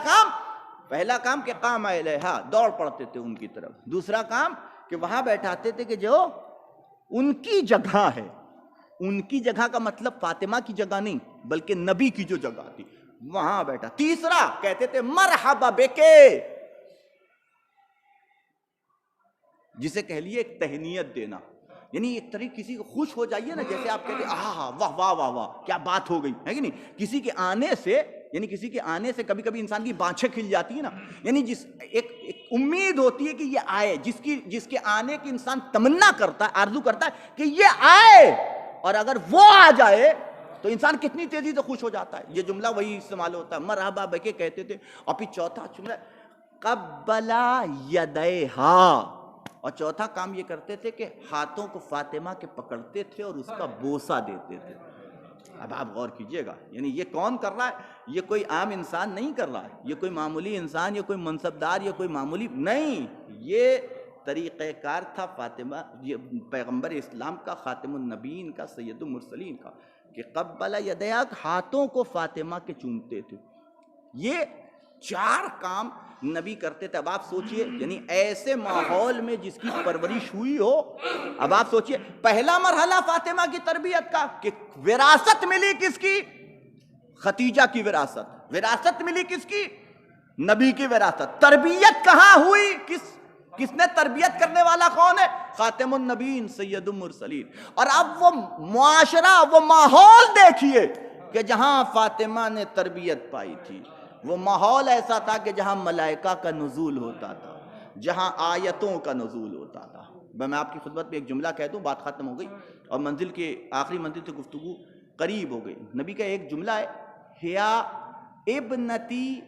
کام کہ قام الیہا، دوڑ پڑتے تھے ان کی طرف۔ دوسرا کام کہ وہاں بیٹھاتے تھے کہ جو ان کی جگہ ہے، ان کی جگہ کا مطلب فاطمہ کی جگہ نہیں بلکہ نبی کی جو جگہ تھی وہاں بیٹھا۔ تیسرا کہتے تھے مرحبا بکے، جسے کہہ لیے ایک تہنیت دینا، یعنی ایک طریقے کسی کو خوش ہو جائیے نا، جیسے آپ کہتے ہیں آہا واہ واہ واہ واہ کیا بات ہو گئی، ہے کہ نہیں؟ کسی کے آنے سے کبھی کبھی انسان کی بانچیں کھل جاتی ہیں نا، یعنی ایک امید ہوتی ہے کہ یہ آئے، جس کے آنے کی انسان تمنا کرتا ہے، آرزو کرتا ہے کہ یہ آئے، اور اگر وہ آ جائے تو انسان کتنی تیزی سے خوش ہو جاتا ہے۔ یہ جملہ وہی استعمال ہوتا ہے، مرحبا بکے کہتے تھے۔ اور پھر چوتھا جملہ قبلا یدیہا، اور چوتھا کام یہ کرتے تھے کہ ہاتھوں کو فاطمہ کے پکڑتے تھے اور اس کا بوسہ دیتے تھے۔ اب آپ غور کیجئے گا، یعنی یہ کون کر رہا ہے؟ یہ کوئی عام انسان نہیں کر رہا ہے، یہ کوئی معمولی انسان، یہ کوئی منصبدار، یہ کوئی معمولی نہیں، یہ طریقہ کار تھا فاطمہ، یہ پیغمبر اسلام کا، خاتم النبیین کا، سید المرسلین کا، کہ قبل یدیہ، ہاتھوں کو فاطمہ کے چومتے تھے۔ یہ 4 کام نبی کرتے تھے۔ اب آپ سوچئے، یعنی ایسے ماحول میں جس کی پرورش ہوئی ہو، اب آپ سوچئے پہلا مرحلہ فاطمہ کی تربیت کا کہ وراثت ملی کس کی؟ خدیجہ کی وراثت۔ وراثت ملی کس کی؟ نبی کی وراثت۔ تربیت کہاں ہوئی؟ کس نے تربیت کرنے والا کون ہے؟ خاتم النبیین سید المرسلین۔ اور اب وہ معاشرہ، وہ ماحول دیکھیے کہ جہاں فاطمہ نے تربیت پائی تھی، وہ ماحول ایسا تھا کہ جہاں ملائکہ کا نزول ہوتا تھا، جہاں آیتوں کا نزول ہوتا تھا۔ میں آپ کی خدمت میں ایک جملہ کہہ دوں، بات ختم ہو گئی اور منزل کے آخری منزل سے گفتگو قریب ہو گئی۔ نبی کا ایک جملہ ہے، ہیا ابنتی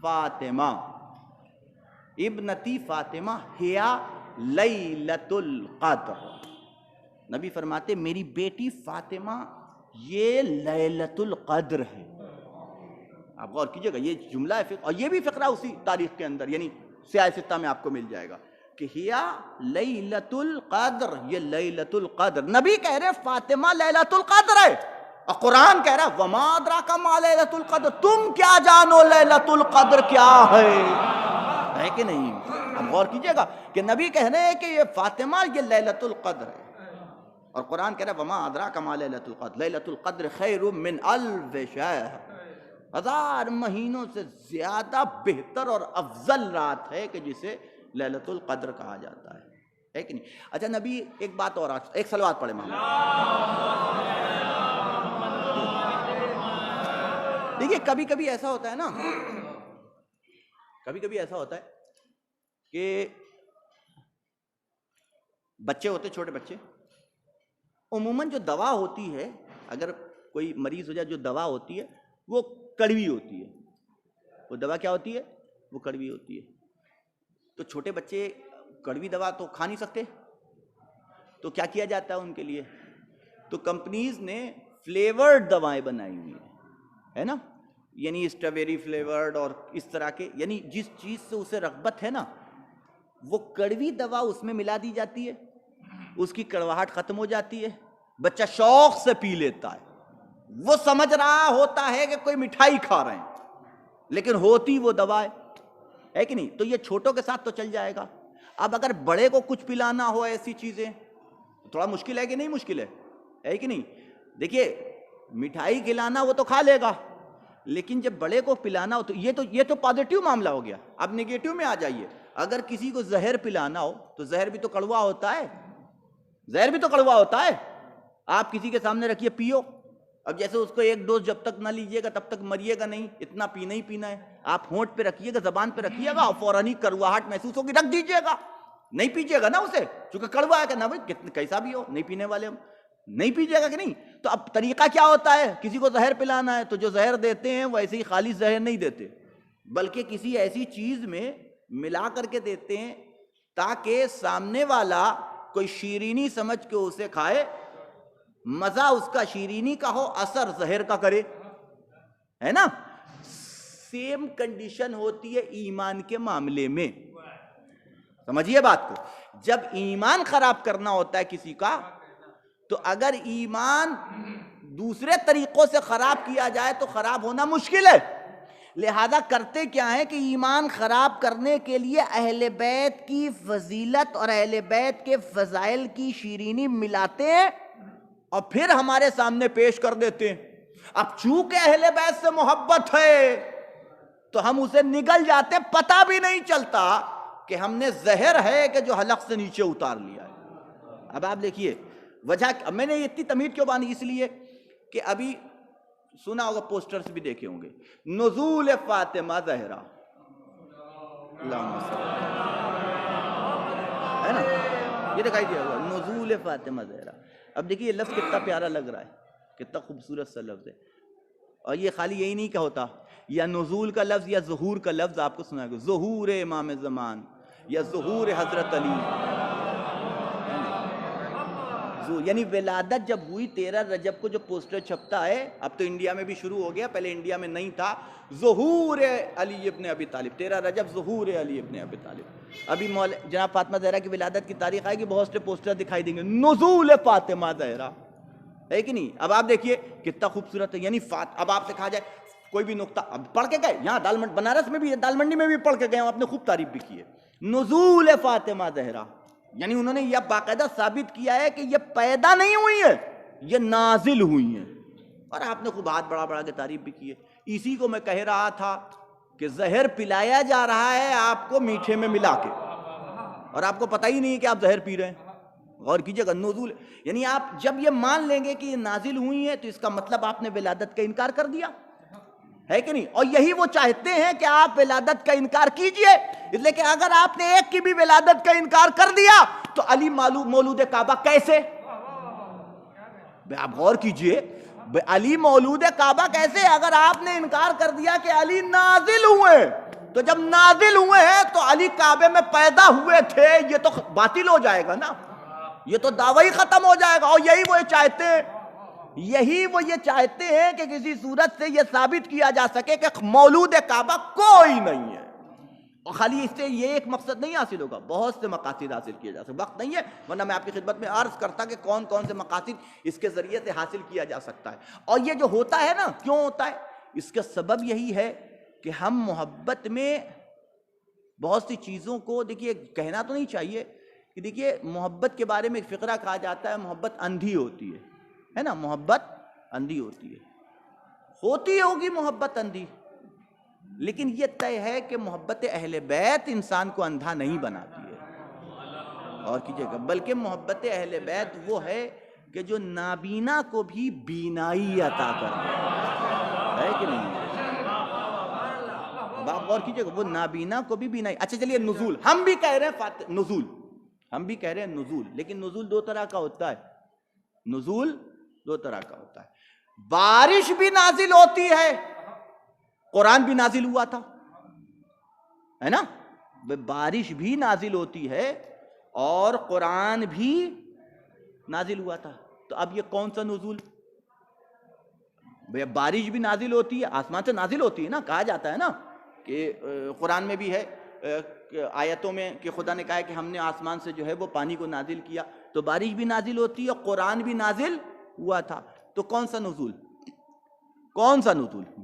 فاطمہ، ابنتی فاطمہ ہیا لیلۃ القدر۔ نبی فرماتے میری بیٹی فاطمہ یہ لیلۃ القدر ہے۔ آپ غور کیجئے گا، یہ جملہ ہے اور یہ بھی فقرہ اسی تاریخ کے اندر، یعنی سیاہ ستہ میں آپ کو مل جائے گا کہ ہیا لیلۃ القدر، یہ لیلۃ القدر۔ نبی کہہ رہے فاطمہ لیلۃ القدر ہے، اور قرآن کہہ رہا وما ادراک ما لیلۃ القدر، تم کیا جانو لیلۃ القدر کیا ہے کہ نہیں؟ اب غور کیجئے گا کہ نبی کہہ رہے ہیں کہ یہ فاطمہ یہ لیلۃ القدر ہے، اور قرآن کہہ رہا وما ادراک ما لیلۃ القدر، لیلۃ القدر خیر من الف شہر، 1000 مہینوں سے زیادہ بہتر اور افضل رات ہے کہ جسے لیلۃ القدر کہا جاتا ہے کہ نہیں؟ اچھا نبی ایک بات اور، ایک صلوات پڑھے محمد۔ دیکھیے کبھی کبھی ایسا ہوتا ہے نا، کبھی کبھی ایسا ہوتا ہے کہ بچے ہوتے، چھوٹے بچے، عموماً جو دوا ہوتی ہے، اگر کوئی مریض ہو جائے، جو دوا ہوتی ہے وہ کڑوی ہوتی ہے۔ وہ دوا کیا ہوتی ہے؟ وہ کڑوی ہوتی ہے۔ تو چھوٹے بچے کڑوی دوا تو کھا نہیں سکتے، تو کیا کیا جاتا ہے ان کے لیے؟ تو کمپنیز نے فلیورڈ دوائیں بنائی ہوئی ہے نا، یعنی اسٹرابیری فلیورڈ اور اس طرح کے، یعنی جس چیز سے اسے رغبت ہے نا وہ کڑوی دوا اس میں ملا دی جاتی ہے، اس کی کڑواہٹ ختم ہو جاتی ہے، بچہ شوق سے پی لیتا ہے۔ وہ سمجھ رہا ہوتا ہے کہ کوئی مٹھائی کھا رہے ہیں، لیکن ہوتی وہ دوا ہے کہ نہیں؟ تو یہ چھوٹوں کے ساتھ تو چل جائے گا۔ اب اگر بڑے کو کچھ پلانا ہو ایسی چیزیں، تھوڑا مشکل ہے کہ نہیں؟ مشکل ہے کہ نہیں؟ دیکھیے مٹھائی کھلانا وہ تو کھا لے گا، لیکن جب بڑے کو پلانا ہو تو یہ تو پازیٹیو معاملہ ہو گیا۔ اب نیگیٹو میں آ جائیے، اگر کسی کو زہر پلانا ہو تو زہر بھی تو کڑوا ہوتا ہے زہر بھی تو کڑوا ہوتا ہے. آپ کسی کے سامنے رکھیے پیو, اب جیسے اس کو ایک ڈوز جب تک نہ لیجیے گا تب تک مریے گا نہیں, اتنا پینا ہی پینا ہے. آپ ہونٹ پہ رکھیے گا, زبان پہ رکھیے گا, اور فوراً ہی کڑواہٹ محسوس ہوگی, رکھ دیجیے گا, نہیں پیجیے گا نا اسے, چونکہ کڑوا ہے کہ نا بھائی کیسا بھی ہو, نہیں پینے والے ہم, نہیں پیجیے گا کہ نہیں. تو اب طریقہ کیا ہوتا ہے, کسی کو زہر پلانا ہے تو جو زہر دیتے ہیں وہ ایسے ہی خالی زہر نہیں دیتے, بلکہ کسی ایسی چیز میں ملا کر کے دیتے ہیں تاکہ سامنے والا کوئی شیرینی سمجھ کے اسے کھائے, مزہ اس کا شیرینی کا ہو, اثر زہر کا کرے, ہے نا. سیم کنڈیشن ہوتی ہے ایمان کے معاملے میں, سمجھیے بات کو. جب ایمان خراب کرنا ہوتا ہے کسی کا, تو اگر ایمان دوسرے طریقوں سے خراب کیا جائے تو خراب ہونا مشکل ہے. لہذا کرتے کیا ہے کہ ایمان خراب کرنے کے لیے اہل بیت کی فضیلت اور اہل بیت کے فضائل کی شیرینی ملاتے ہیں اور پھر ہمارے سامنے پیش کر دیتے ہیں. اب چونکہ اہل بیت سے محبت ہے تو ہم اسے نگل جاتے, پتہ بھی نہیں چلتا کہ ہم نے زہر ہے کہ جو حلق سے نیچے اتار لیا ہے. اب آپ دیکھیے وجہ, میں نے اتنی تمہید کیوں باندھی, اس لیے کہ ابھی سنا ہوگا, پوسٹرز بھی دیکھے ہوں گے, نزول فاطمہ زہرا, اللہم صلی ہے نا, یہ دکھائی دیا ہوگا, نزول فاطمہ زہرا. اب دیکھیے یہ لفظ کتنا پیارا لگ رہا ہے, کتنا خوبصورت سا لفظ ہے. اور یہ خالی یہی نہیں کہ ہوتا, یا نزول کا لفظ یا ظہور کا لفظ آپ کو سنا ہے, ظہور امام زمان یا ظہور حضرت علی, یعنی ولادت جب ہوئی 13 رجب کو جو پوسٹر چھپتا ہے, اب تو انڈیا میں بھی شروع ہو گیا, پہلے انڈیا میں نہیں تھا, ظہور علی ابن ابی طالب, 13 رجب ظہور علی ابن ابی طالب. ابھی جناب فاطمہ زہرا کی ولادت کی تاریخ آئے گی, بہت سے پوسٹر دکھائی دیں گے, نزول فاطمہ زہرا, ہے کہ نہیں. اب آپ دیکھیے کتنا خوبصورت ہے, یعنی اب آپ سے کہا جائے کوئی بھی نقطہ, اب پڑھ کے گئے یہاں بنارس میں بھی, دال منڈی میں بھی پڑھ کے گئے, آپ نے خوب تعریف بھی کی ہے, نزول فاطمہ زہرا, یعنی انہوں نے یہ باقاعدہ ثابت کیا ہے کہ یہ پیدا نہیں ہوئی ہے, یہ نازل ہوئی ہیں. اور آپ نے خوب ہاتھ بڑا بڑا کے تعریف بھی کی ہے. اسی کو میں کہہ رہا تھا کہ زہر پلایا جا رہا ہے آپ کو میٹھے میں ملا کے, اور آپ کو پتہ ہی نہیں ہے کہ آپ زہر پی رہے ہیں. غور کیجئے گا, نزول یعنی آپ جب یہ مان لیں گے کہ یہ نازل ہوئی ہیں تو اس کا مطلب آپ نے ولادت کا انکار کر دیا, ہے کہ نہیں. اور یہی وہ چاہتے ہیں کہ آپ ولادت کا انکار کیجئے, اس لیے کہ اگر آپ نے ایک کی بھی ولادت کا انکار کر دیا تو علی مولود کعبہ کیسے, آپ غور کیجئے, علی مولود کعبہ کیسے, اگر آپ نے انکار کر دیا کہ علی نازل ہوئے, تو جب نازل ہوئے ہیں تو علی کعبے میں پیدا ہوئے تھے, یہ تو باطل ہو جائے گا نا, یہ تو دعوی ہی ختم ہو جائے گا. اور یہی وہ یہ چاہتے ہیں کہ کسی صورت سے یہ ثابت کیا جا سکے کہ مولود کعبہ کوئی نہیں ہے. اور خالی اس سے یہ ایک مقصد نہیں حاصل ہوگا, بہت سے مقاصد حاصل کیے جا سکتے. وقت نہیں ہے ورنہ میں آپ کی خدمت میں عرض کرتا کہ کون کون سے مقاصد اس کے ذریعے سے حاصل کیا جا سکتا ہے. اور یہ جو ہوتا ہے نا, کیوں ہوتا ہے, اس کا سبب یہی ہے کہ ہم محبت میں بہت سی چیزوں کو, دیکھیے کہنا تو نہیں چاہیے کہ دیکھیے محبت کے بارے میں ایک فقرہ کہا جاتا ہے, محبت اندھی ہوتی ہے نا, محبت اندھی ہوتی ہوگی محبت اندھی, لیکن یہ طے ہے کہ محبت اہل بیت انسان کو اندھا نہیں بناتی ہے. اور کیجئے گا, بلکہ محبت اہل بیت وہ ہے کہ جو نابینا کو بھی بینائی عطا کرتا ہے کہ نہیں. آپ غور کیجئے گا, وہ نابینا کو بھی بینائی. اچھا چلیے نزول, ہم بھی کہہ رہے ہیں نزول, لیکن نزول دو طرح کا ہوتا ہے, نزول دو طرح کا ہوتا ہے. بارش بھی نازل ہوتی ہے, قرآن بھی نازل ہوا تھا, ہے نا, بارش بھی نازل ہوتی ہے اور قرآن بھی نازل ہوا تھا. تو اب یہ کون سا نزول, بارش بھی نازل ہوتی ہے, آسمان سے نازل ہوتی ہے نا, کہا جاتا ہے نا کہ قرآن میں بھی ہے آیتوں میں کہ خدا نے کہا کہ ہم نے آسمان سے جو ہے وہ پانی کو نازل کیا, تو بارش بھی نازل ہوتی ہے اور قرآن بھی نازل ہوا تھا. تو کون سا نزول,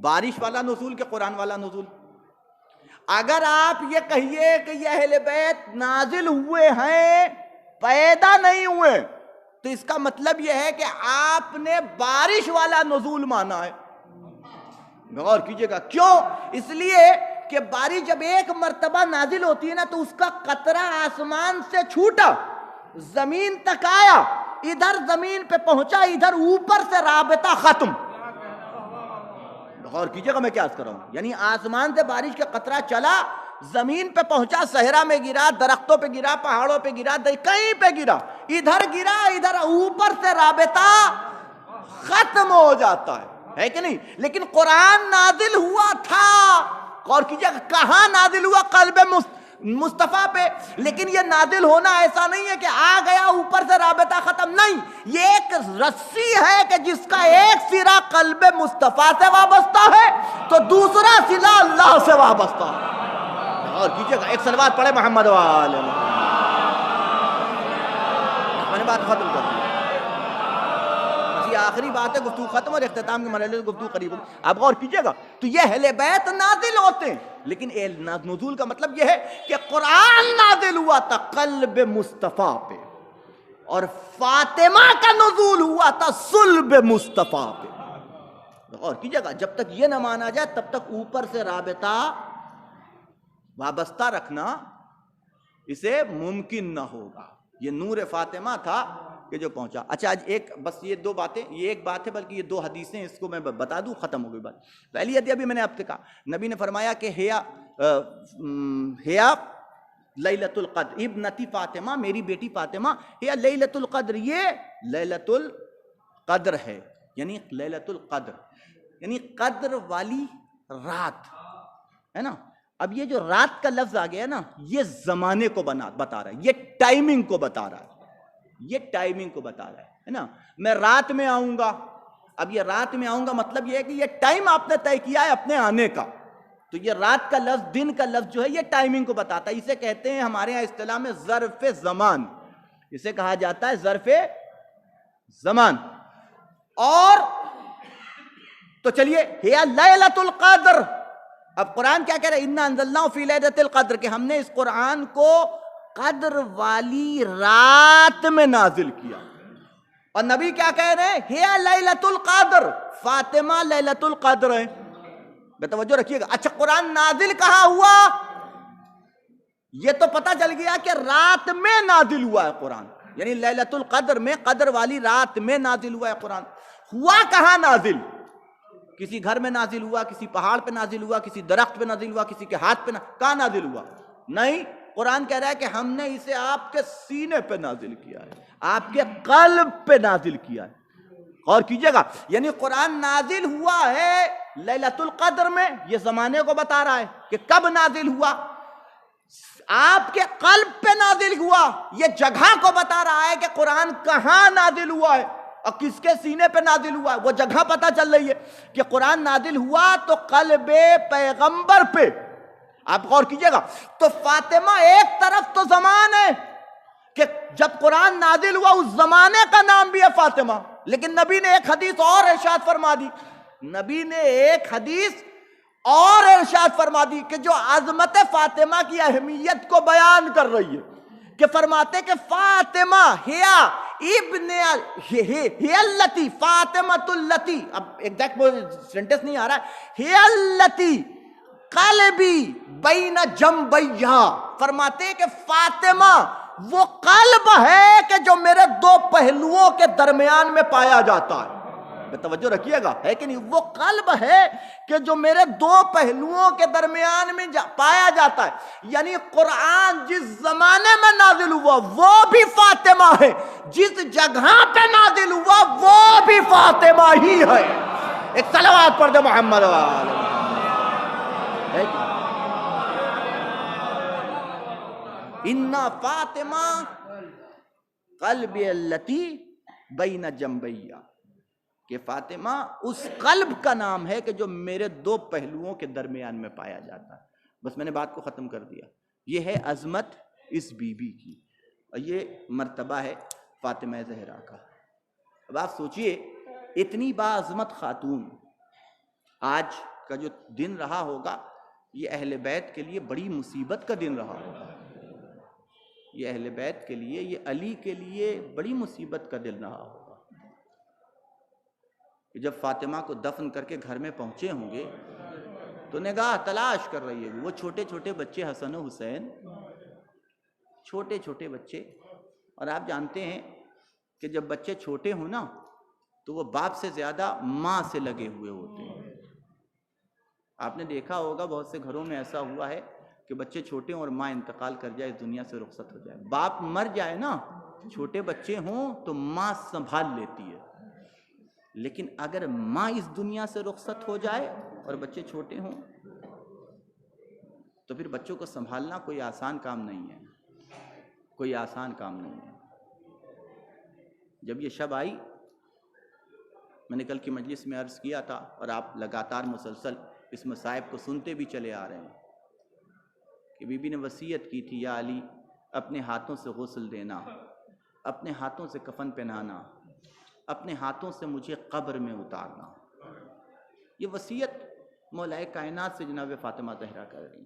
بارش والا نزول کہ قرآن والا نزول؟ اگر آپ یہ کہیے کہ یہ اہل بیت نازل ہوئے ہیں, پیدا نہیں ہوئے, تو اس کا مطلب یہ ہے کہ آپ نے بارش والا نزول مانا ہے. غور کیجئے گا, کیوں؟ اس لیے کہ بارش جب ایک مرتبہ نازل ہوتی ہے نا, تو اس کا قطرہ آسمان سے چھوٹا زمین تک آیا، ادھر زمین پہ پہنچا، ادھر اوپر سے رابطہ ختم. غور کیجئے گا میں کیا عرض کر رہا ہوں. یعنی آسمان سے بارش کا قطرہ چلا، زمین پہ پہنچا، صحرا میں گرا، درختوں پہ گرا، پہاڑوں پہ گرا، کہیں پہ گرا، ادھر گرا، ادھر اوپر سے رابطہ ختم ہو جاتا ہے کہ نہیں؟ لیکن قرآن نازل ہوا تھا، غور کیجئے گا کہاں نازل ہوا؟ قلب مصطفیٰ پہ. لیکن یہ نازل ہونا ایسا نہیں ہے کہ آ گیا اوپر سے رابطہ ختم، نہیں، یہ ایک رسی ہے کہ جس کا ایک سرا قلب مصطفیٰ سے وابستہ ہے تو دوسرا سرا اللہ سے وابستہ ہے. اور کیجئے گا، ایک صلوات پڑھے محمد وآلہ محمد. میں نے بات ختم کر دی، بس یہ آخری بات ہے، گفتگو ختم اور اختتام کے مرحلے سے گفتگو قریب ہوگی. آپ غور کیجئے گا تو یہ اہل بیت نازل ہوتے ہیں، لیکن نزول کا مطلب یہ ہے کہ قرآن نازل ہوا تھا قلب مصطفیٰ پہ، اور فاطمہ کا نزول ہوا تھا صلب مصطفیٰ پہ. غور کیجئے گا جب تک یہ نہ مانا جائے تب تک اوپر سے رابطہ وابستہ رکھنا اسے ممکن نہ ہوگا. یہ نور فاطمہ تھا کہ جو پہنچا. اچھا آج ایک بس یہ دو باتیں، یہ ایک بات ہے بلکہ یہ دو حدیثیں، اس کو میں بتا دوں، ختم ہو گئی بات. پہلی حدیث ابھی میں نے آپ سے کہا، نبی نے فرمایا کہ ہیا لیلۃ القدر ابنتی فاطمہ، میری بیٹی فاطمہ، ہیا لیلۃ القدر، یہ لیلۃ القدر ہے. یعنی لیلۃ القدر یعنی قدر والی رات ہے نا. اب یہ جو رات کا لفظ آ گیا نا، یہ زمانے کو بتا رہا ہے، یہ ٹائمنگ کو بتا رہا ہے، یہ ٹائمنگ کو بتا رہا ہے نا. میں رات میں آؤں گا، اب یہ رات میں آؤں گا مطلب یہ ہے کہ یہ ٹائم آپ نے طے کیا ہے اپنے آنے کا. تو یہ رات کا لفظ، دن کا لفظ جو ہے یہ ٹائمنگ کو بتاتا ہے. اسے کہتے ہیں ہمارے ہاں اصطلاح میں ظرف زمان، اسے کہا جاتا ہے ظرف زمان. اور تو چلیے ہیا لیلۃ القدر، اب قرآن کیا کہہ رہا ہے؟ انا انزلناہ فی لیلۃ القدر، کہ ہم نے اس قرآن کو قدر والی رات میں نازل کیا. اور نبی کیا کہہ رہے ہیں؟ ہیا لیلۃ القدر، فاطمہ لیلۃ القدر ہے. بے توجہ رکھیے گا. اچھا قرآن نازل کہاں ہوا؟ یہ تو پتہ چل گیا کہ رات میں نازل ہوا ہے قرآن، یعنی لیلۃ القدر میں، قدر والی رات میں نازل ہوا ہے قرآن. ہوا کہاں نازل؟ کسی گھر میں نازل ہوا، کسی پہاڑ پہ نازل ہوا، کسی درخت پہ نازل ہوا، کسی کے ہاتھ پہ کہاں نازل ہوا؟ نہیں، قرآن کہہ رہا ہے کہ ہم نے اسے آپ کے سینے پہ نازل کیا ہے، آپ کے قلب پہ نازل کیا ہے. غور کیجئے گا، یعنی قرآن نازل ہوا ہے لیلۃ القدر میں، یہ زمانے کو بتا رہا ہے کہ کب نازل ہوا. آپ کے قلب پہ نازل ہوا، یہ جگہ کو بتا رہا ہے کہ قرآن کہاں نازل ہوا ہے اور کس کے سینے پہ نازل ہوا ہے. وہ جگہ پتہ چل رہی ہے کہ قرآن نازل ہوا تو قلب پیغمبر پہ. آپ غور کیجئے گا تو فاطمہ ایک طرف تو زمان ہے کہ جب قرآن نازل ہوا اس زمانے کا نام بھی ہے فاطمہ، لیکن نبی نے ایک حدیث اور ارشاد فرما دی، نبی نے ایک حدیث اور ارشاد فرما دی کہ جو عظمت فاطمہ کی اہمیت کو بیان کر رہی ہے، کہ فرماتے کہ فاطمہ ہیا ابن ہی اللتی، فاطمۃ اللتی، اب ایگزیکٹ سینٹنس نہیں آ رہا ہے، ہی اللتی قلبی بین جنبیہا، فرماتے کہ فاطمہ وہ قلب ہے کہ جو میرے دو پہلوؤں کے درمیان میں پایا جاتا ہے. توجہ رکھیے گا، ہے کہ نہیں؟ وہ قلب ہے کہ جو میرے دو پہلوؤں کے درمیان میں پایا جاتا ہے. یعنی قرآن جس زمانے میں نازل ہوا وہ بھی فاطمہ ہے، جس جگہ پہ نازل ہوا وہ بھی فاطمہ ہی ہے. ایک صلوات پڑھ دے محمد وآلہ محمد. انا فاطمہ قلب اللتی بین جنبیہا، کہ فاطمہ اس قلب کا نام ہے کہ جو میرے دو پہلوؤں کے درمیان میں پایا جاتا ہے. بس میں نے بات کو ختم کر دیا. یہ ہے عظمت اس بی بی کی، اور یہ مرتبہ ہے فاطمہ زہرا کا. اب آپ سوچئے اتنی باعظمت خاتون، آج کا جو دن رہا ہوگا یہ اہل بیت کے لیے بڑی مصیبت کا دن رہا ہوگا. یہ اہل بیت کے لیے، یہ علی کے لیے بڑی مصیبت کا دن رہا ہوگا. جب فاطمہ کو دفن کر کے گھر میں پہنچے ہوں گے تو نگاہ تلاش کر رہی ہے وہ چھوٹے چھوٹے بچے، حسن و حسین، چھوٹے چھوٹے بچے اور آپ جانتے ہیں کہ جب بچے چھوٹے ہوں نا تو وہ باپ سے زیادہ ماں سے لگے ہوئے ہوتے ہیں. آپ نے دیکھا ہوگا بہت سے گھروں میں ایسا ہوا ہے کہ بچے چھوٹے ہوں اور ماں انتقال کر جائے, اس دنیا سے رخصت ہو جائے. باپ مر جائے نا, چھوٹے بچے ہوں تو ماں سنبھال لیتی ہے, لیکن اگر ماں اس دنیا سے رخصت ہو جائے اور بچے چھوٹے ہوں تو پھر بچوں کو سنبھالنا کوئی آسان کام نہیں ہے, کوئی آسان کام نہیں ہے. جب یہ شب آئی, میں نے کل کی مجلس میں عرض کیا تھا اور آپ لگاتار مسلسل اس مصائب کو سنتے بھی چلے آ رہے ہیں کہ بی بی نے وصیت کی تھی, یا علی اپنے ہاتھوں سے غسل دینا, اپنے ہاتھوں سے کفن پہنانا, اپنے ہاتھوں سے مجھے قبر میں اتارنا. یہ وصیت مولا کائنات سے جناب فاطمہ زہرا کر رہی.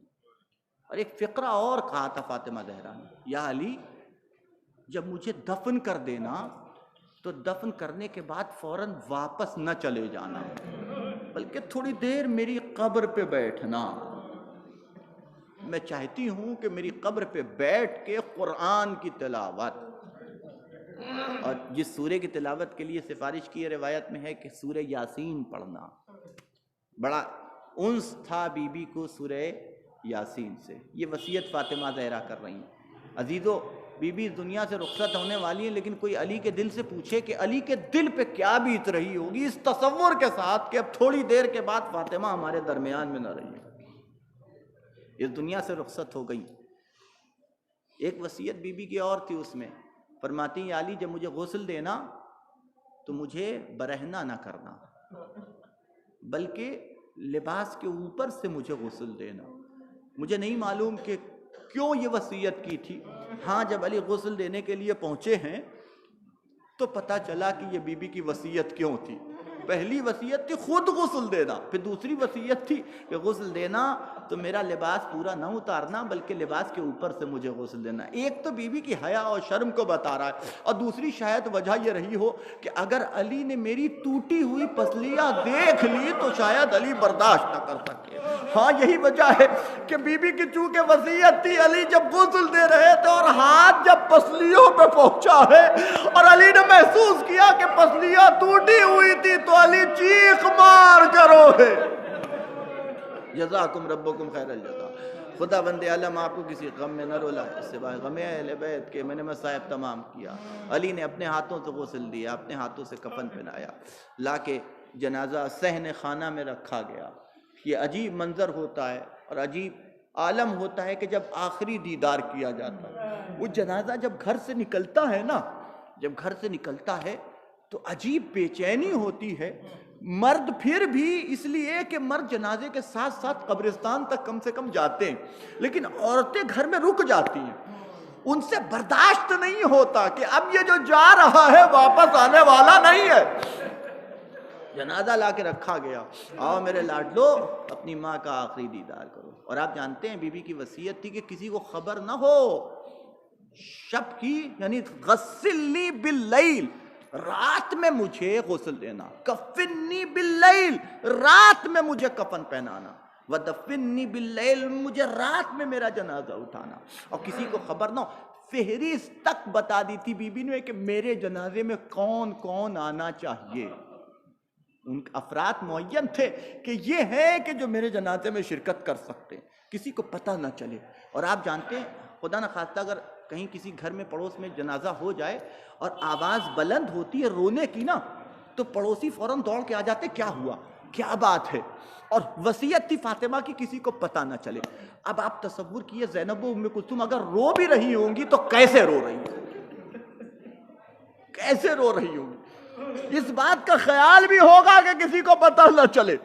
اور ایک فقرہ اور کہا تھا فاطمہ زہرا نے, یا علی جب مجھے دفن کر دینا تو دفن کرنے کے بعد فوراً واپس نہ چلے جانا, بلکہ تھوڑی دیر میری قبر پہ بیٹھنا. میں چاہتی ہوں کہ میری قبر پہ بیٹھ کے قرآن کی تلاوت, اور جس سورے کی تلاوت کے لیے سفارش کی روایت میں ہے کہ سورہ یاسین پڑھنا. بڑا انس تھا بی بی کو سورہ یاسین سے. یہ وصیت فاطمہ زہرا کر رہی ہیں. عزیزو, بی بی دنیا سے رخصت ہونے والی ہیں, لیکن کوئی علی کے دل سے پوچھے کہ علی کے دل پہ کیا بیت رہی ہوگی اس تصور کے ساتھ کہ اب تھوڑی دیر کے بعد فاطمہ ہمارے درمیان میں نہ رہی, اس دنیا سے رخصت ہو گئی. ایک وصیت بی بی کی اور تھی, اس میں فرماتی ہیں, علی جب مجھے غسل دینا تو مجھے برہنہ نہ کرنا, بلکہ لباس کے اوپر سے مجھے غسل دینا. مجھے نہیں معلوم کہ کیوں یہ وصیت کی تھی. ہاں, جب علی غسل دینے کے لیے پہنچے ہیں تو پتہ چلا کہ یہ بی بی کی وصیت کیوں تھی. پہلی وصیت تھی خود غسل دینا, پھر دوسری وصیت تھی کہ غسل دینا تو میرا لباس پورا نہ اتارنا بلکہ لباس کے اوپر سے مجھے غسل دینا. ایک تو بی بی کی حیا اور شرم کو بتا رہا ہے, اور دوسری شاید وجہ یہ رہی ہو کہ اگر علی نے میری ٹوٹی ہوئی پسلیاں دیکھ لی تو شاید علی برداشت نہ کر سکے. ہاں, یہی وجہ ہے کہ بی بی کی چونکہ وصیت تھی, علی جب غسل دے رہے تھے اور ہاتھ جب پسلیوں پہ پہنچا ہے اور علی نے محسوس کیا کہ پسلیاں ٹوٹی ہوئی تھی تو علی چیخ مار کرو ہے. جزاکم ربکم خیر الجزا. خدا بند عالم آپ کو کسی غم میں نہ رولائے سوائے غم اہل بیت کے. میں نے مصائب تمام کیا. علی نے اپنے ہاتھوں سے غسل دیا, اپنے ہاتھوں سے کفن پہنایا, لا کے جنازہ صحن خانہ میں رکھا گیا. یہ عجیب منظر ہوتا ہے اور عجیب عالم ہوتا ہے کہ جب آخری دیدار کیا جاتا ہے. وہ جنازہ جب گھر سے نکلتا ہے نا, جب گھر سے نکلتا ہے تو عجیب بے چینی ہوتی ہے. مرد پھر بھی اس لیے کہ مرد جنازے کے ساتھ ساتھ قبرستان تک کم سے کم جاتے ہیں, لیکن عورتیں گھر میں رک جاتی ہیں. ان سے برداشت نہیں ہوتا کہ اب یہ جو جا رہا ہے واپس آنے والا نہیں ہے. جنازہ لا کے رکھا گیا, آؤ میرے لاڈلو اپنی ماں کا آخری دیدار کرو. اور آپ جانتے ہیں بی بی کی وصیت تھی کہ کسی کو خبر نہ ہو شب کی, یعنی غسلنی باللیل, رات میں مجھے غسل دینا, کفنی باللیل, رات میں مجھے کفن پہنانا, ودفنی باللیل, مجھے رات میں میرا جنازہ اٹھانا, اور کسی کو خبر نہ ہو. فہرست تک بتا دی تھی بی بی نے کہ میرے جنازے میں کون کون آنا چاہیے. ان افراد معین تھے کہ یہ ہے کہ جو میرے جنازے میں شرکت کر سکتے ہیں, کسی کو پتہ نہ چلے. اور آپ جانتے ہیں خدا نہ خواستہ اگر کہیں کسی گھر میں پڑوس میں جنازہ ہو جائے اور آواز بلند ہوتی ہے رونے کی نا, تو پڑوسی فوراً دوڑ کے آ جاتے, کیا ہوا, کیا بات ہے. اور وصیت تھی فاطمہ کی کسی کو پتہ نہ چلے. اب آپ تصور کیے زینب و ام کلثوم اگر رو بھی رہی ہوں گی تو کیسے رو رہی ہوں, کیسے رو رہی ہوں گی. اس بات کا خیال بھی ہوگا کہ کسی کو پتہ نہ چلے,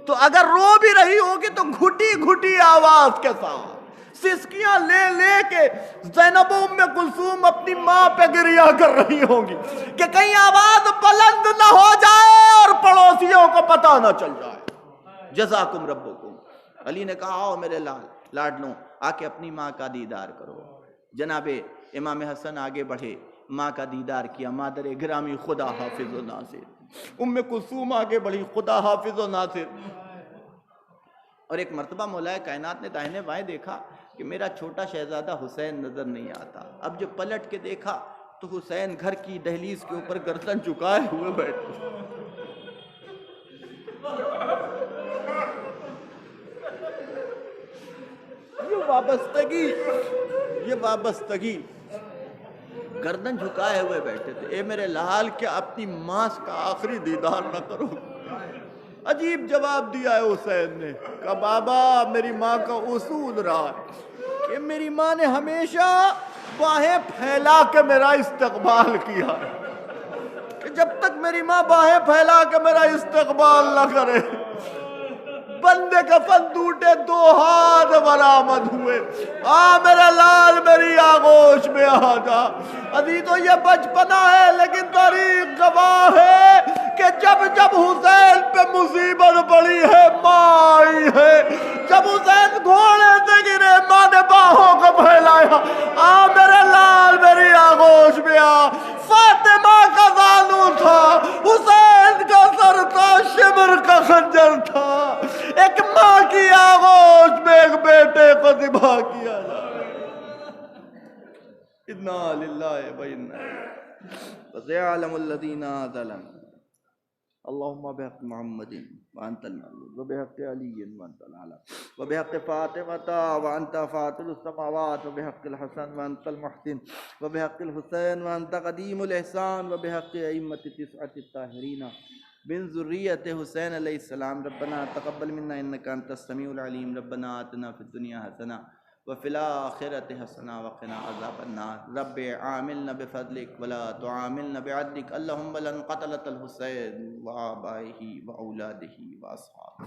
تو اگر رو بھی رہی ہوگی تو گھٹی گھٹی آواز کے ساتھ سسکیاں لے لے کے زینب و ام کلثوم اپنی ماں پہ گریا کر رہی ہوں گی کہ کہیں آواز بلند نہ ہو جائے اور پڑوسیوں کو پتہ نہ چل جائے. جزاکم ربکم. علی نے کہا آؤ میرے لاڈلوں آ کے اپنی ماں کا دیدار کرو. جناب امام حسن آگے بڑھے, ماں کا دیدار کیا, مادر گرامی خدا حافظ و ناصر. ام کلثوم آگے بڑھی, خدا حافظ و ناصر. اور ایک مرتبہ مولا کائنات نے داہنے بائیں دیکھا کہ میرا چھوٹا شہزادہ حسین نظر نہیں آتا. اب جو پلٹ کے دیکھا تو حسین گھر کی دہلیز کے اوپر گردن جھکائے ہوئے بیٹھے. یہ وابستگی گردن جھکائے ہوئے بیٹھے تھے. اے میرے لال کیا اپنی ماں کا آخری دیدار نہ کرو؟ عجیب جواب دیا ہے حسین نے. کہا بابا میری ماں کا اصول رہا ہے کہ میری ماں نے ہمیشہ باہیں پھیلا کے میرا استقبال کیا ہے، کہ جب تک میری ماں باہیں پھیلا کے میرا استقبال نہ کرے بندے کفن ٹوٹے 2 ہاتھ برآمد ہوئے. میرا لال میری آغوش میں آ جا. ابھی تو یہ بچپنا ہے لیکن تاریخ گواہ ہے کہ جب جب حسین پہ مصیبت پڑی ہے ماں آئی ہے. جب حسین گھوڑے سے گرے ماں نے باہوں کو پھیلایا. میرا لال میری آغوش میں آ. فاطمہ کا زانو تھا، حسین کا سر تھا، شمر کا خنجر تھا. ایک ماں کی آغوش میں ایک بیٹے کو ذبح کیا جائے. انا للہ و انا فسيعلم الذين ظلموا اللهم بحق محمد وانت المعبود وبحق علي وانت الاعلى وبحق فاطمة وانت فاطر السماوات وبحق الحسن وانت المحسن وبحق الحسين وانت قديم الاحسان وبحق ائمة 9 الطاهرين من ذرية حسين علیہ السلام. ربنا تقبل منا انك انت السميع العليم. ربنا آتنا في الدنيا حسنة وفي الآخرة حسنة وقنا عذاب النار. رب عاملنا بفضلك ولا تعاملنا بعدلك. اللهم لن قتلت الحسين وآبائه وأولاده وأصحابه.